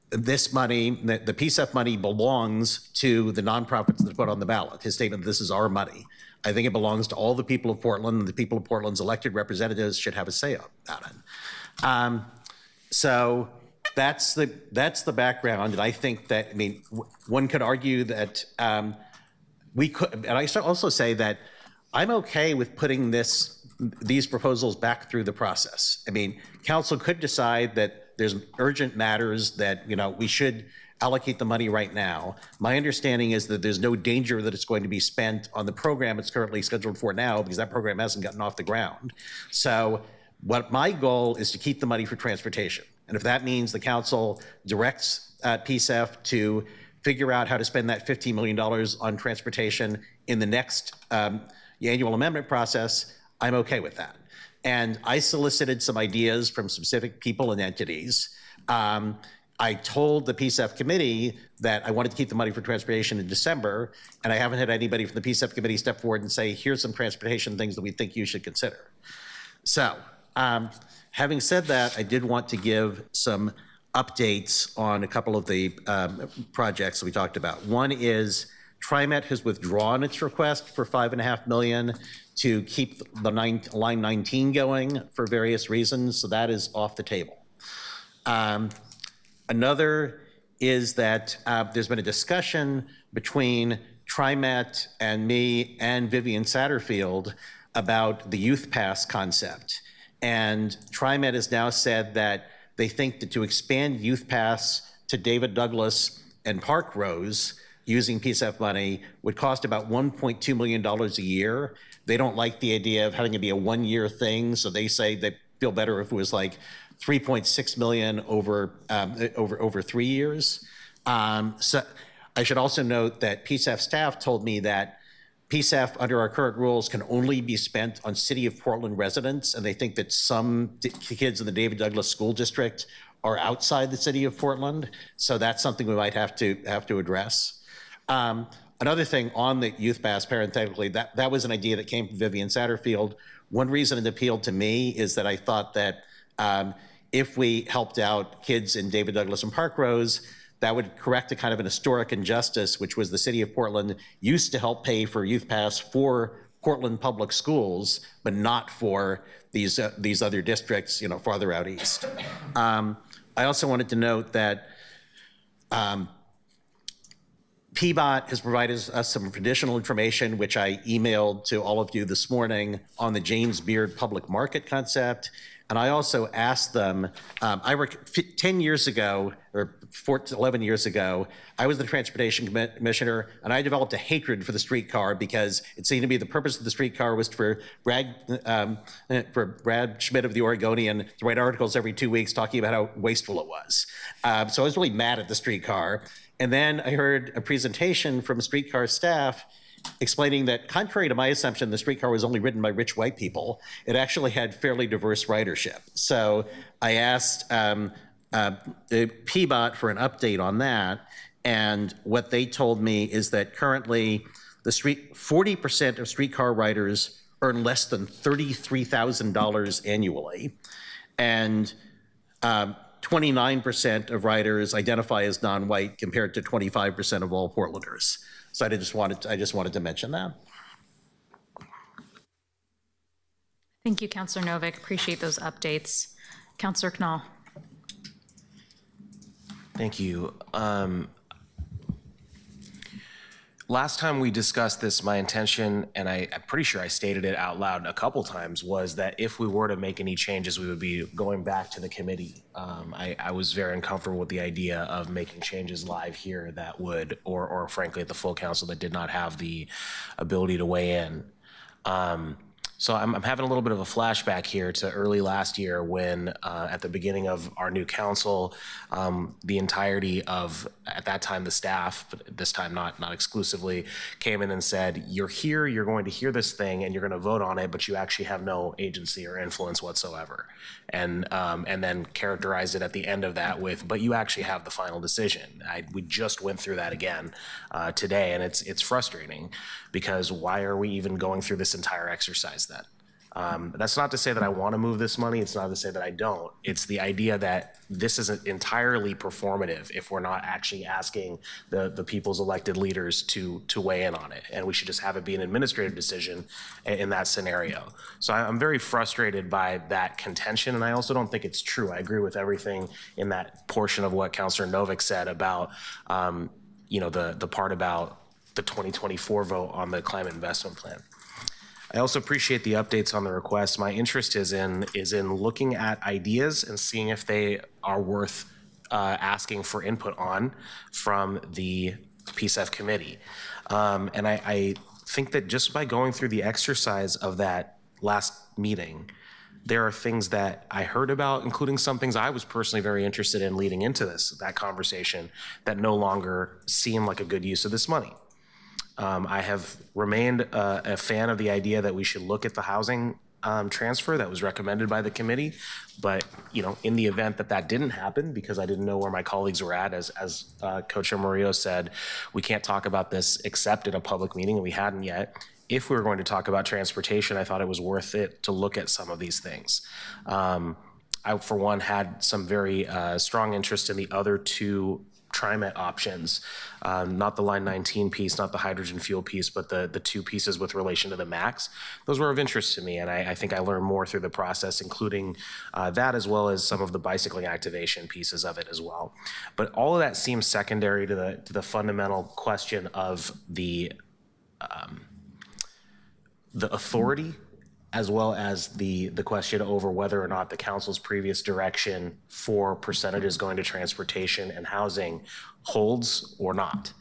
this money, the PSEF money, belongs to the nonprofits that put on the ballot. His statement, this is our money. I think it belongs to all the people of Portland, and the people of Portland's elected representatives should have a say about it. So that's the background, and I think that, I mean, one could argue that we could, and I also say that I'm okay with putting these proposals back through the process. I mean, council could decide that there's urgent matters that, you know, we should allocate the money right now. My understanding is that there's no danger that it's going to be spent on the program it's currently scheduled for now, because that program hasn't gotten off the ground. So what my goal is to keep the money for transportation. And if that means the council directs PSEF to figure out how to spend that $15 million on transportation in the next annual amendment process, I'm okay with that. And I solicited some ideas from specific people and entities. I told the PSEF committee that I wanted to keep the money for transportation in December, and I haven't had anybody from the PSEF committee step forward and say, here's some transportation things that we think you should consider. So, having said that, I did want to give some updates on a couple of the projects that we talked about. One is TriMet has withdrawn its request for $5.5 million to keep the line 19 going for various reasons, so that is off the table. Another is that there's been a discussion between TriMet and me and Vivian Satterfield about the Youth Pass concept. And TriMet has now said that they think that to expand Youth Pass to David Douglas and Park Rose using PSEF money would cost about $1.2 million a year. They don't like the idea of having it be a one-year thing, so they say they feel better if it was like $3.6 million over 3 years. So I should also note that PSEF staff told me that PSEF, under our current rules, can only be spent on City of Portland residents, and they think that some kids in the David Douglas School District are outside the City of Portland. So that's something we might have to address. Another thing on the Youth Pass, parenthetically, that was an idea that came from Vivian Satterfield. One reason it appealed to me is that I thought that if we helped out kids in David Douglas and Park Rose, that would correct a kind of an historic injustice, which was the City of Portland used to help pay for Youth Pass for Portland public schools, but not for these other districts, you know, farther out east. I also wanted to note that PBOT has provided us some additional information, which I emailed to all of you this morning on the James Beard public market concept. And I also asked them, 10 years ago, or 11 years ago, I was the transportation commissioner, and I developed a hatred for the streetcar because it seemed to me the purpose of the streetcar was for Brad Schmidt of the Oregonian to write articles every 2 weeks talking about how wasteful it was. So I was really mad at the streetcar. And then I heard a presentation from streetcar staff explaining that, contrary to my assumption, the streetcar was only ridden by rich white people. It actually had fairly diverse ridership. So I asked PBOT for an update on that, and what they told me is that currently 40% of streetcar riders earn less than $33,000 annually, and 29% of riders identify as non-white compared to 25% of all Portlanders. So I just wanted to mention that. Thank you, Councillor Novick. Appreciate those updates. Councillor Knoll. Thank you. Last time we discussed this, my intention, and I'm pretty sure I stated it out loud a couple times, was that if we were to make any changes, we would be going back to the committee. I was very uncomfortable with the idea of making changes live here that would, or frankly at the full council, that did not have the ability to weigh in. So I'm having a little bit of a flashback here to early last year when at the beginning of our new council, the entirety of, at that time, the staff, but this time not exclusively, came in and said, you're here, you're going to hear this thing and you're going to vote on it, but you actually have no agency or influence whatsoever. And then characterized it at the end of that with, but you actually have the final decision. We just went through that again today, and it's frustrating because why are we even going through this entire exercise then? That's not to say that I want to move this money. It's not to say that I don't. It's the idea that this isn't entirely performative if we're not actually asking the people's elected leaders to weigh in on it. And we should just have it be an administrative decision in that scenario. So I'm very frustrated by that contention. And I also don't think it's true. I agree with everything in that portion of what Councillor Novick said about, the part about the 2024 vote on the climate investment plan. I also appreciate the updates on the request. My interest is in looking at ideas and seeing if they are worth asking for input on from the PSEF committee. And I think that just by going through the exercise of that last meeting, there are things that I heard about, including some things I was personally very interested in leading into that conversation, that no longer seem like a good use of this money. I have remained a fan of the idea that we should look at the housing transfer that was recommended by the committee. But, in the event that didn't happen, because I didn't know where my colleagues were at, as Co-Chair Murillo said, we can't talk about this except in a public meeting, and we hadn't yet. If we were going to talk about transportation, I thought it was worth it to look at some of these things. I, for one, had some very strong interest in the other two TriMet options, not the Line 19 piece, not the hydrogen fuel piece, but the two pieces with relation to the MAX. Those were of interest to me, and I think I learned more through the process, including that as well as some of the bicycling activation pieces of it as well. But all of that seems secondary to the fundamental question of the authority, as well as the question over whether or not the council's previous direction for percentages going to transportation and housing holds or not.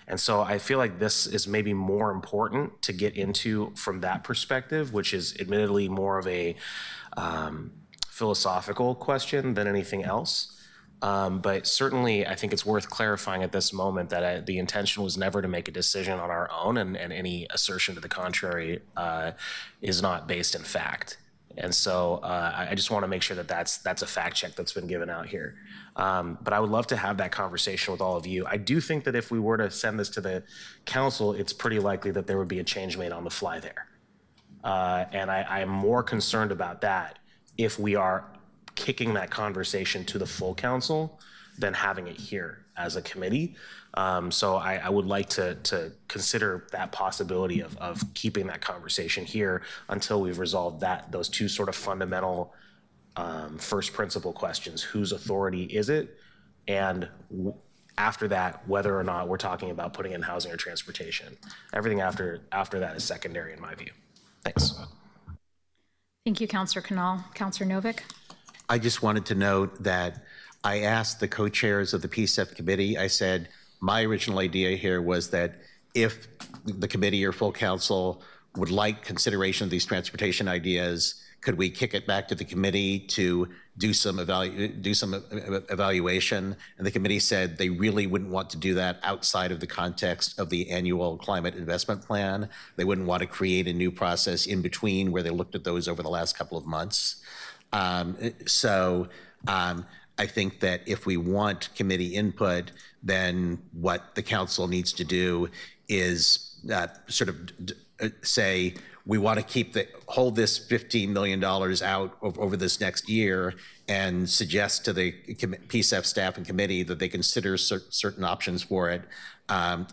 And so I feel like this is maybe more important to get into from that perspective, which is admittedly more of a philosophical question than anything else. But certainly, I think it's worth clarifying at this moment that the intention was never to make a decision on our own, and any assertion to the contrary is not based in fact. And so I just want to make sure that that's a fact check that's been given out here. But I would love to have that conversation with all of you. I do think that if we were to send this to the council, it's pretty likely that there would be a change made on the fly there. And I am more concerned about that if we are kicking that conversation to the full council than having it here as a committee. So I would like to consider that possibility of keeping that conversation here until we've resolved those two sort of fundamental first principle questions. Whose authority is it? And after that, whether or not we're talking about putting in housing or transportation. Everything after that is secondary in my view. Thanks. Thank you, Councillor Knoll. Councillor Novick. I just wanted to note that I asked the co-chairs of the PSEF committee, I said, my original idea here was that if the committee or full council would like consideration of these transportation ideas, could we kick it back to the committee to do some evaluation? And the committee said they really wouldn't want to do that outside of the context of the annual climate investment plan. They wouldn't want to create a new process in between where they looked at those over the last couple of months. I think that if we want committee input, then what the council needs to do is sort of say, we want to hold this $15 million out over this next year and suggest to the PSEF staff and committee that they consider certain options for it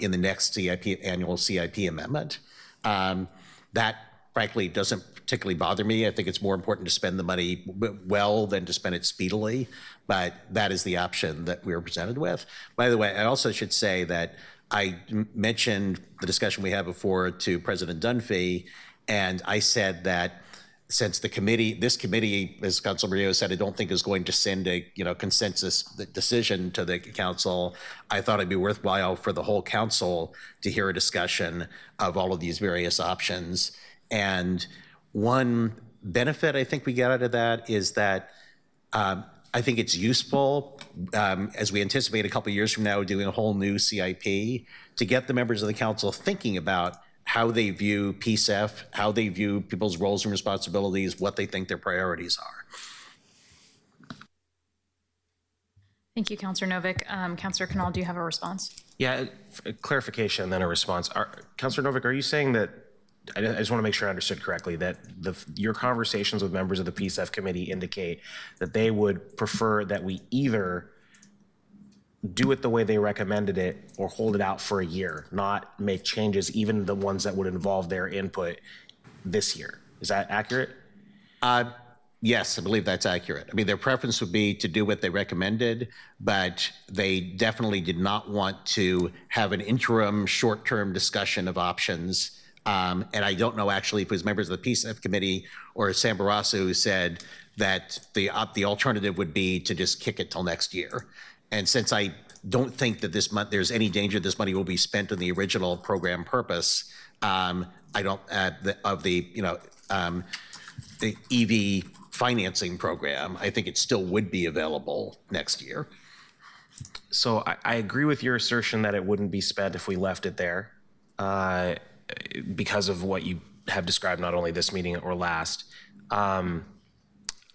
in the next annual CIP amendment. That, frankly, doesn't particularly bother me. I think it's more important to spend the money well than to spend it speedily, but that is the option that we were presented with. By the way, I also should say that I mentioned the discussion we had before to President Dunphy, and I said that since this committee, as Councilor Murillo said, I don't think is going to send a consensus decision to the council, I thought it'd be worthwhile for the whole council to hear a discussion of all of these various options. And one benefit I think we get out of that is that I think it's useful as we anticipate a couple of years from now doing a whole new CIP to get the members of the council thinking about how they view PSEF, how they view people's roles and responsibilities, what they think their priorities are. Thank you, Councilor Novick. Councilor Canal, do you have a response? Yeah, a clarification and then a response. Councilor Novick, are you saying that, I just want to make sure I understood correctly, that your conversations with members of the PSEF committee indicate that they would prefer that we either do it the way they recommended it or hold it out for a year, not make changes, even the ones that would involve their input this year? Is that accurate? Yes, I believe that's accurate. I mean, their preference would be to do what they recommended, but they definitely did not want to have an interim short-term discussion of options. And I don't know actually if it was members of the PSEF committee or Sam Barrasso who said that the alternative would be to just kick it till next year. And since I don't think that there's any danger this money will be spent on the original program purpose, I don't the EV financing program, I think it still would be available next year. So I agree with your assertion that it wouldn't be spent if we left it there, because of what you have described, not only this meeting or last.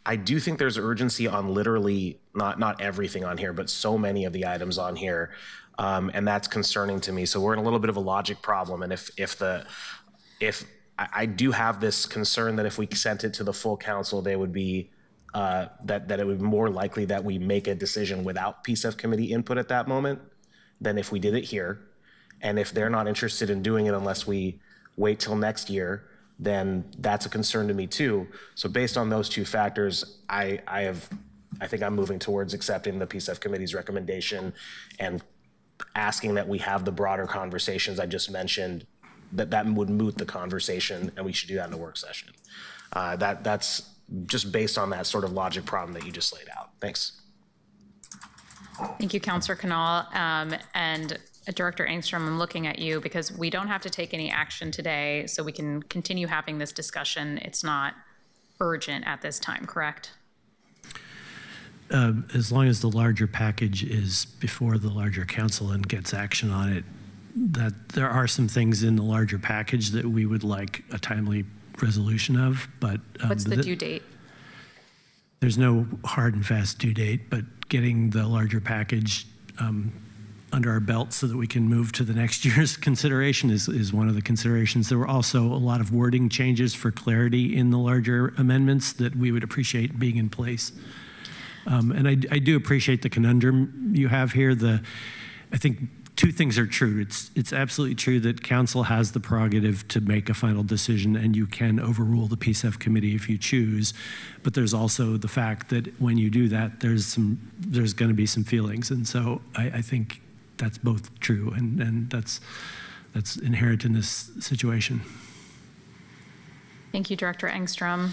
I do think there's urgency on literally not everything on here, but so many of the items on here, and that's concerning to me. So we're in a little bit of a logic problem, and if I do have this concern that if we sent it to the full council, they would be that it would be more likely that we make a decision without PSEF committee input at that moment than if we did it here. And if they're not interested in doing it unless we wait till next year, then that's a concern to me too. So based on those two factors, I think I'm moving towards accepting the PSEF committee's recommendation and asking that we have the broader conversations I just mentioned, that would moot the conversation, and we should do that in a work session. That's just based on that sort of logic problem that you just laid out. Thanks. Thank you, Councilor Canal. And Director Engstrom, I'm looking at you because we don't have to take any action today, so we can continue having this discussion. It's not urgent at this time, correct? As long as the larger package is before the larger council and gets action on it, that there are some things in the larger package that we would like a timely resolution of, but what's the due date? There's no hard and fast due date, but getting the larger package under our belt so that we can move to the next year's consideration is one of the considerations. There were also a lot of wording changes for clarity in the larger amendments that we would appreciate being in place. And I do appreciate the conundrum you have here. I think two things are true. It's absolutely true that council has the prerogative to make a final decision, and you can overrule the PSEF committee if you choose. But there's also the fact that when you do that, there's going to be some feelings, and so I think that's both true, and that's inherent in this situation. Thank you, Director Engstrom.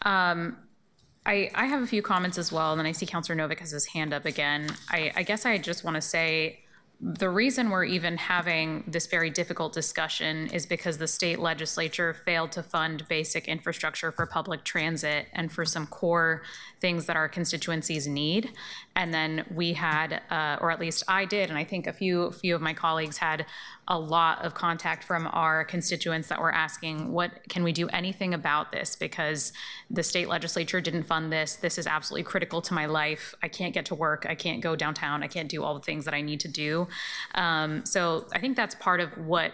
I have a few comments as well, and then I see Councilor Novick has his hand up again. I guess I just want to say the reason we're even having this very difficult discussion is because the state legislature failed to fund basic infrastructure for public transit and for some core things that our constituencies need. And then we had, or at least I did, and I think a few of my colleagues had a lot of contact from our constituents that were asking, can we do anything about this? Because the state legislature didn't fund this. This is absolutely critical to my life. I can't get to work. I can't go downtown. I can't do all the things that I need to do. So I think that's part of what,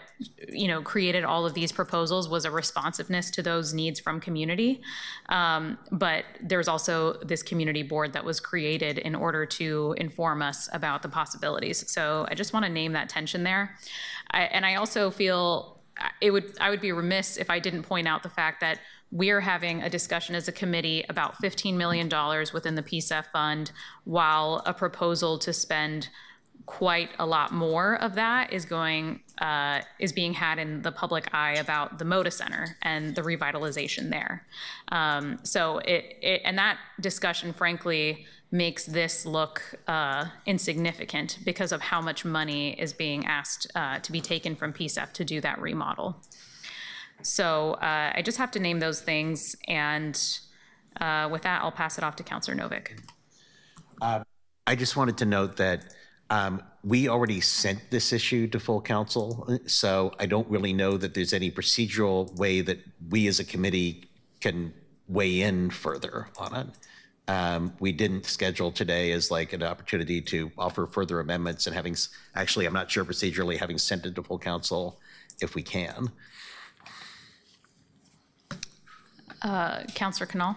created all of these proposals was a responsiveness to those needs from community. But there's also this community board that was created in order to inform us about the possibilities. So I just want to name that tension there. I also feel I would be remiss if I didn't point out the fact that we're having a discussion as a committee about $15 million within the PSEF fund, while a proposal to spend quite a lot more of that is being had in the public eye about the Moda Center and the revitalization there. So and that discussion, frankly, makes this look insignificant because of how much money is being asked to be taken from PSEF to do that remodel. So I just have to name those things, and with that, I'll pass it off to Councilor Novick. I just wanted to note that we already sent this issue to full council, so I don't really know that there's any procedural way that we as a committee can weigh in further on it. We didn't schedule today as like an opportunity to offer further amendments, and actually, I'm not sure procedurally, having sent it to full council, if we can. Councilor Canal.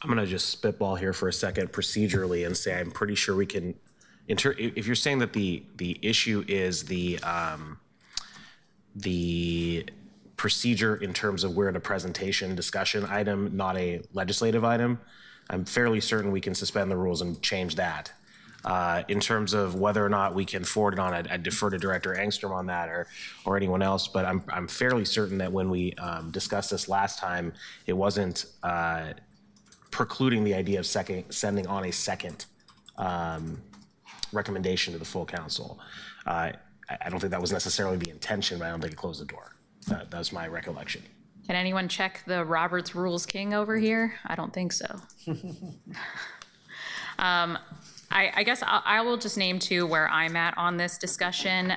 I'm going to just spitball here for a second procedurally and say I'm pretty sure we can, if you're saying that the issue is the procedure in terms of we're in a presentation discussion item, not a legislative item, I'm fairly certain we can suspend the rules and change that. In terms of whether or not we can forward it on, I'd defer to Director Engstrom on that or anyone else, but I'm fairly certain that when we discussed this last time, it wasn't precluding the idea of sending on a second recommendation to the full council. I don't think that was necessarily the intention, but I don't think it closed the door. That's my recollection. Can anyone check the Robert's Rules King over here? I don't think so. I guess I will just name too where I'm at on this discussion.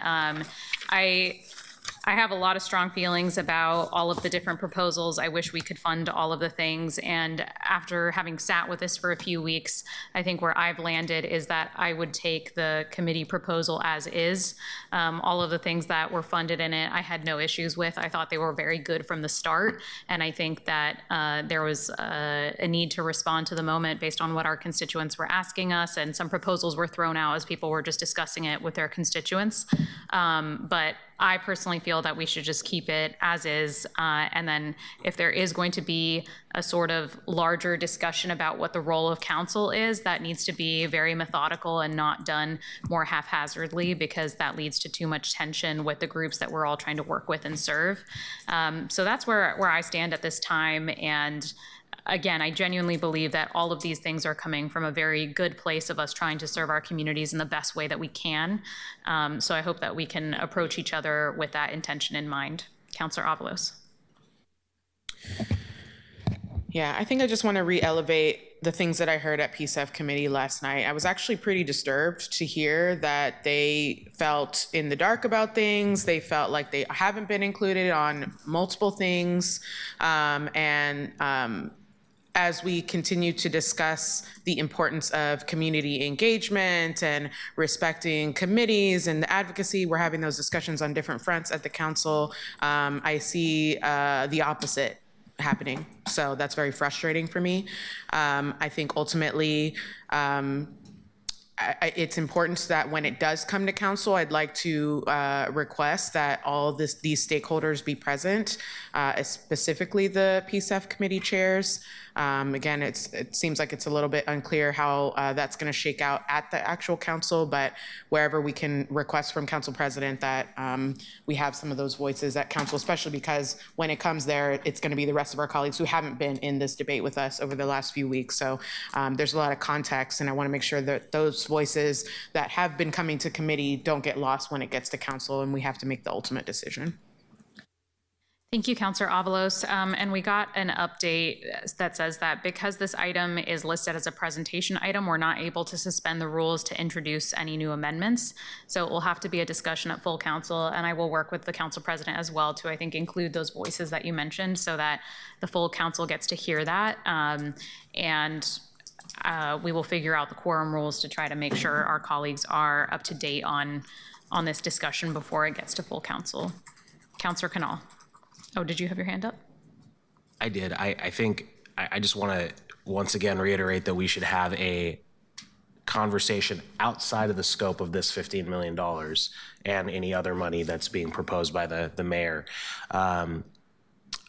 I have a lot of strong feelings about all of the different proposals. I wish we could fund all of the things. And after having sat with this for a few weeks, I think where I've landed is that I would take the committee proposal as is. All of the things that were funded in it, I had no issues with. I thought they were very good from the start. And I think that there was a need to respond to the moment based on what our constituents were asking us. And some proposals were thrown out as people were just discussing it with their constituents. But I personally feel that we should just keep it as is. And then if there is going to be a sort of larger discussion about what the role of council is, that needs to be very methodical and not done more haphazardly, because that leads to too much tension with the groups that we're all trying to work with and serve. So that's where I stand at this time. And again, I genuinely believe that all of these things are coming from a very good place of us trying to serve our communities in the best way that we can. So I hope that we can approach each other with that intention in mind. Councilor Avalos. Yeah, I think I just want to re-elevate the things that I heard at PSEF committee last night. I was actually pretty disturbed to hear that they felt in the dark about things. They felt like they haven't been included on multiple things. As we continue to discuss the importance of community engagement and respecting committees and the advocacy, we're having those discussions on different fronts at the council. I see the opposite happening. So that's very frustrating for me. I think ultimately, it's important that when it does come to council, I'd like to request that all these stakeholders be present, specifically the PSEF committee chairs. Again, it seems like it's a little bit unclear how that's going to shake out at the actual council, but wherever we can request from council president that we have some of those voices at council, especially because when it comes there, it's going to be the rest of our colleagues who haven't been in this debate with us over the last few weeks. So there's a lot of context, and I want to make sure that those voices that have been coming to committee don't get lost when it gets to council, and we have to make the ultimate decision. Thank you, Councilor Avalos. And we got an update that says that because this item is listed as a presentation item, we're not able to suspend the rules to introduce any new amendments. So it will have to be a discussion at full council, and I will work with the council president as well to, I think, include those voices that you mentioned so that the full council gets to hear that. And we will figure out the quorum rules to try to make sure our colleagues are up to date on this discussion before it gets to full council. Councilor Canal. Oh, did you have your hand up? I did. I think I just want to once again reiterate that we should have a conversation outside of the scope of this $15 million and any other money that's being proposed by the mayor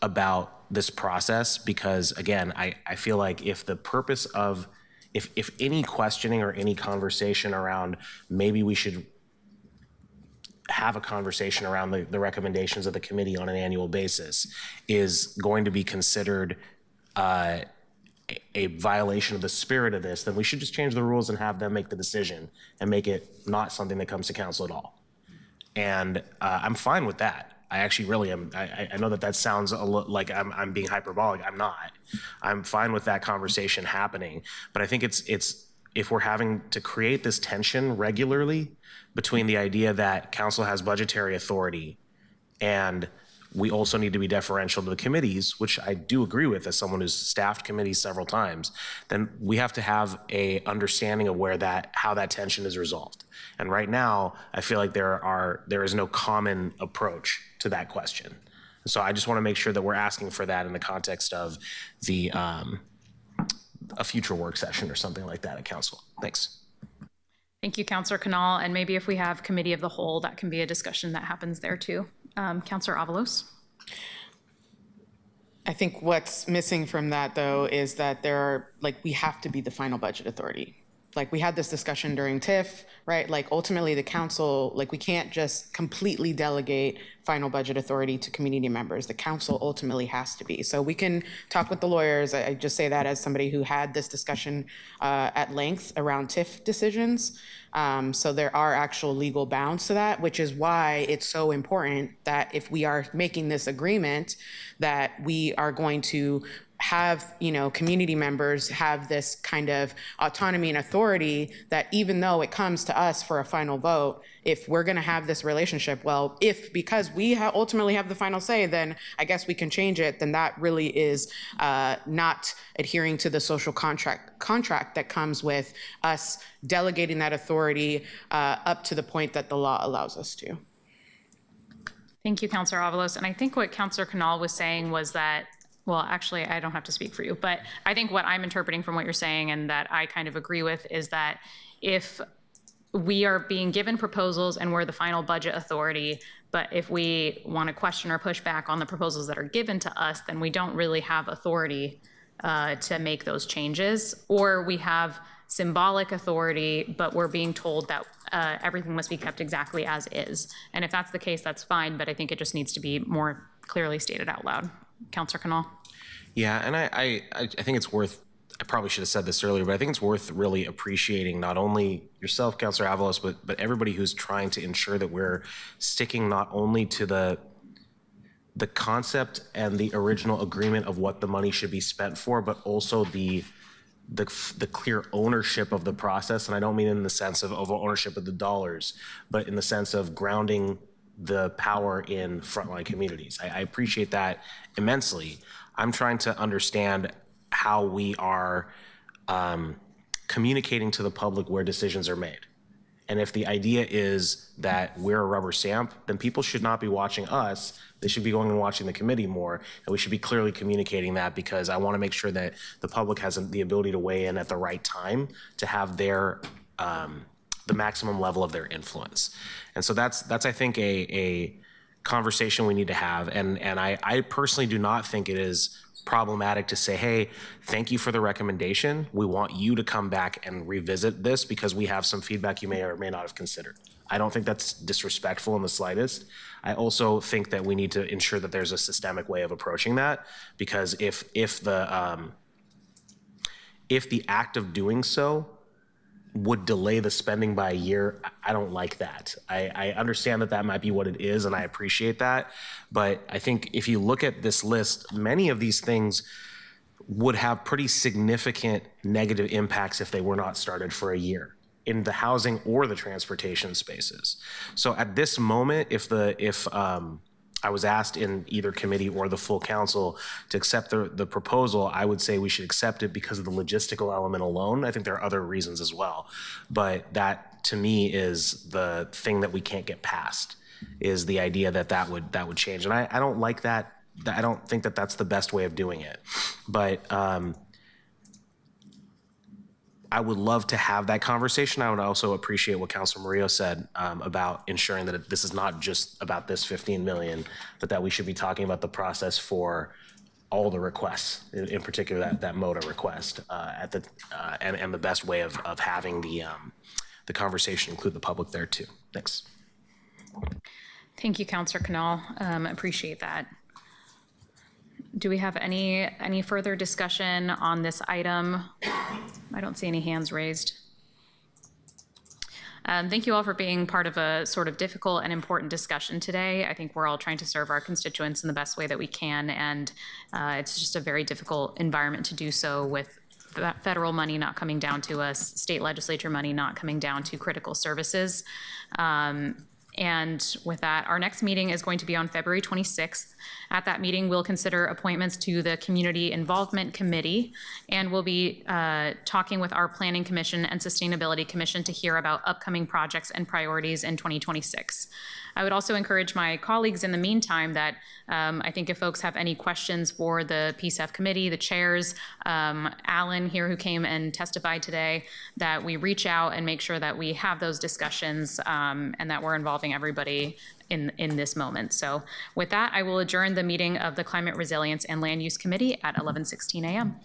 about this process, because again, I feel like if the purpose of, if any questioning or any conversation around maybe we should have a conversation around the recommendations of the committee on an annual basis is going to be considered a violation of the spirit of this, then we should just change the rules and have them make the decision and make it not something that comes to council at all. And I'm fine with that. I actually really am. I know that sounds a little like I'm being hyperbolic. I'm not. I'm fine with that conversation happening. But I think it's if we're having to create this tension regularly between the idea that council has budgetary authority and we also need to be deferential to the committees, which I do agree with as someone who's staffed committees several times, then we have to have a understanding of how that tension is resolved. And right now, I feel like there is no common approach to that question. So I just want to make sure that we're asking for that in the context of a future work session or something like that at council. Thanks. Thank you, Councilor Canal. And maybe if we have committee of the whole, that can be a discussion that happens there too. Councilor Avalos. I think what's missing from that, though, is that we have to be the final budget authority. Like, we had this discussion during TIF, right? Like, ultimately, the council, we can't just completely delegate final budget authority to community members. The council ultimately has to be. So we can talk with the lawyers. I just say that as somebody who had this discussion at length around TIF decisions. So there are actual legal bounds to that, which is why it's so important that if we are making this agreement, that we are going to have, community members have this kind of autonomy and authority that even though it comes to us for a final vote, if we're going to have this relationship, well, because we ultimately have the final say, then I guess we can change it, then that really is not adhering to the social contract that comes with us delegating that authority up to the point that the law allows us to. Thank you, Councilor Avalos. And I think what Councilor Canal was saying was that, well, actually, I don't have to speak for you, but I think what I'm interpreting from what you're saying and that I kind of agree with is that if we are being given proposals and we're the final budget authority, but if we want to question or push back on the proposals that are given to us, then we don't really have authority to make those changes, or we have symbolic authority, but we're being told that everything must be kept exactly as is. And if that's the case, that's fine, but I think it just needs to be more clearly stated out loud. Councilor Canal. Yeah, and I think it's worth, I probably should have said this earlier, but I think it's worth really appreciating not only yourself, Councilor Avalos, but everybody who's trying to ensure that we're sticking not only to the concept and the original agreement of what the money should be spent for, but also the clear ownership of the process. And I don't mean in the sense of ownership of the dollars, but in the sense of grounding the power in frontline communities. I appreciate that immensely. I'm trying to understand how we are communicating to the public where decisions are made. And if the idea is that we're a rubber stamp, then people should not be watching us. They should be going and watching the committee more. And we should be clearly communicating that, because I want to make sure that the public has the ability to weigh in at the right time to have their the maximum level of their influence. And so that's I think a conversation we need to have. And I personally do not think it is problematic to say, hey, thank you for the recommendation. We want you to come back and revisit this because we have some feedback you may or may not have considered. I don't think that's disrespectful in the slightest. I also think that we need to ensure that there's a systemic way of approaching that, because if the act of doing so would delay the spending by a year, I don't like that. I understand that might be what it is, and I appreciate that. But I think if you look at this list, many of these things would have pretty significant negative impacts if they were not started for a year in the housing or the transportation spaces. So at this moment, I was asked in either committee or the full council to accept the proposal. I would say we should accept it because of the logistical element alone. I think there are other reasons as well, but that to me is the thing that we can't get past, is the idea that that would change. And I don't like that. I don't think that that's the best way of doing it, but I would love to have that conversation. I would also appreciate what Councilor Murillo said about ensuring that this is not just about this 15 million, but that we should be talking about the process for all the requests, in particular that MOTA request, and the best way of having the conversation include the public there too. Thanks. Thank you, Councilor Canal. Appreciate that. Do we have any further discussion on this item? I don't see any hands raised. Thank you all for being part of a sort of difficult and important discussion today. I think we're all trying to serve our constituents in the best way that we can, and it's just a very difficult environment to do so, with federal money not coming down to us, state legislature money not coming down to critical services. And with that, our next meeting is going to be on February 26th. At that meeting, we'll consider appointments to the Community Involvement Committee, and we'll be talking with our Planning Commission and Sustainability Commission to hear about upcoming projects and priorities in 2026. I would also encourage my colleagues in the meantime that I think if folks have any questions for the PSEF committee, the chairs, Alan here who came and testified today, that we reach out and make sure that we have those discussions and that we're involving everybody in this moment. So with that, I will adjourn the meeting of the Climate Resilience and Land Use Committee at 11:16 a.m.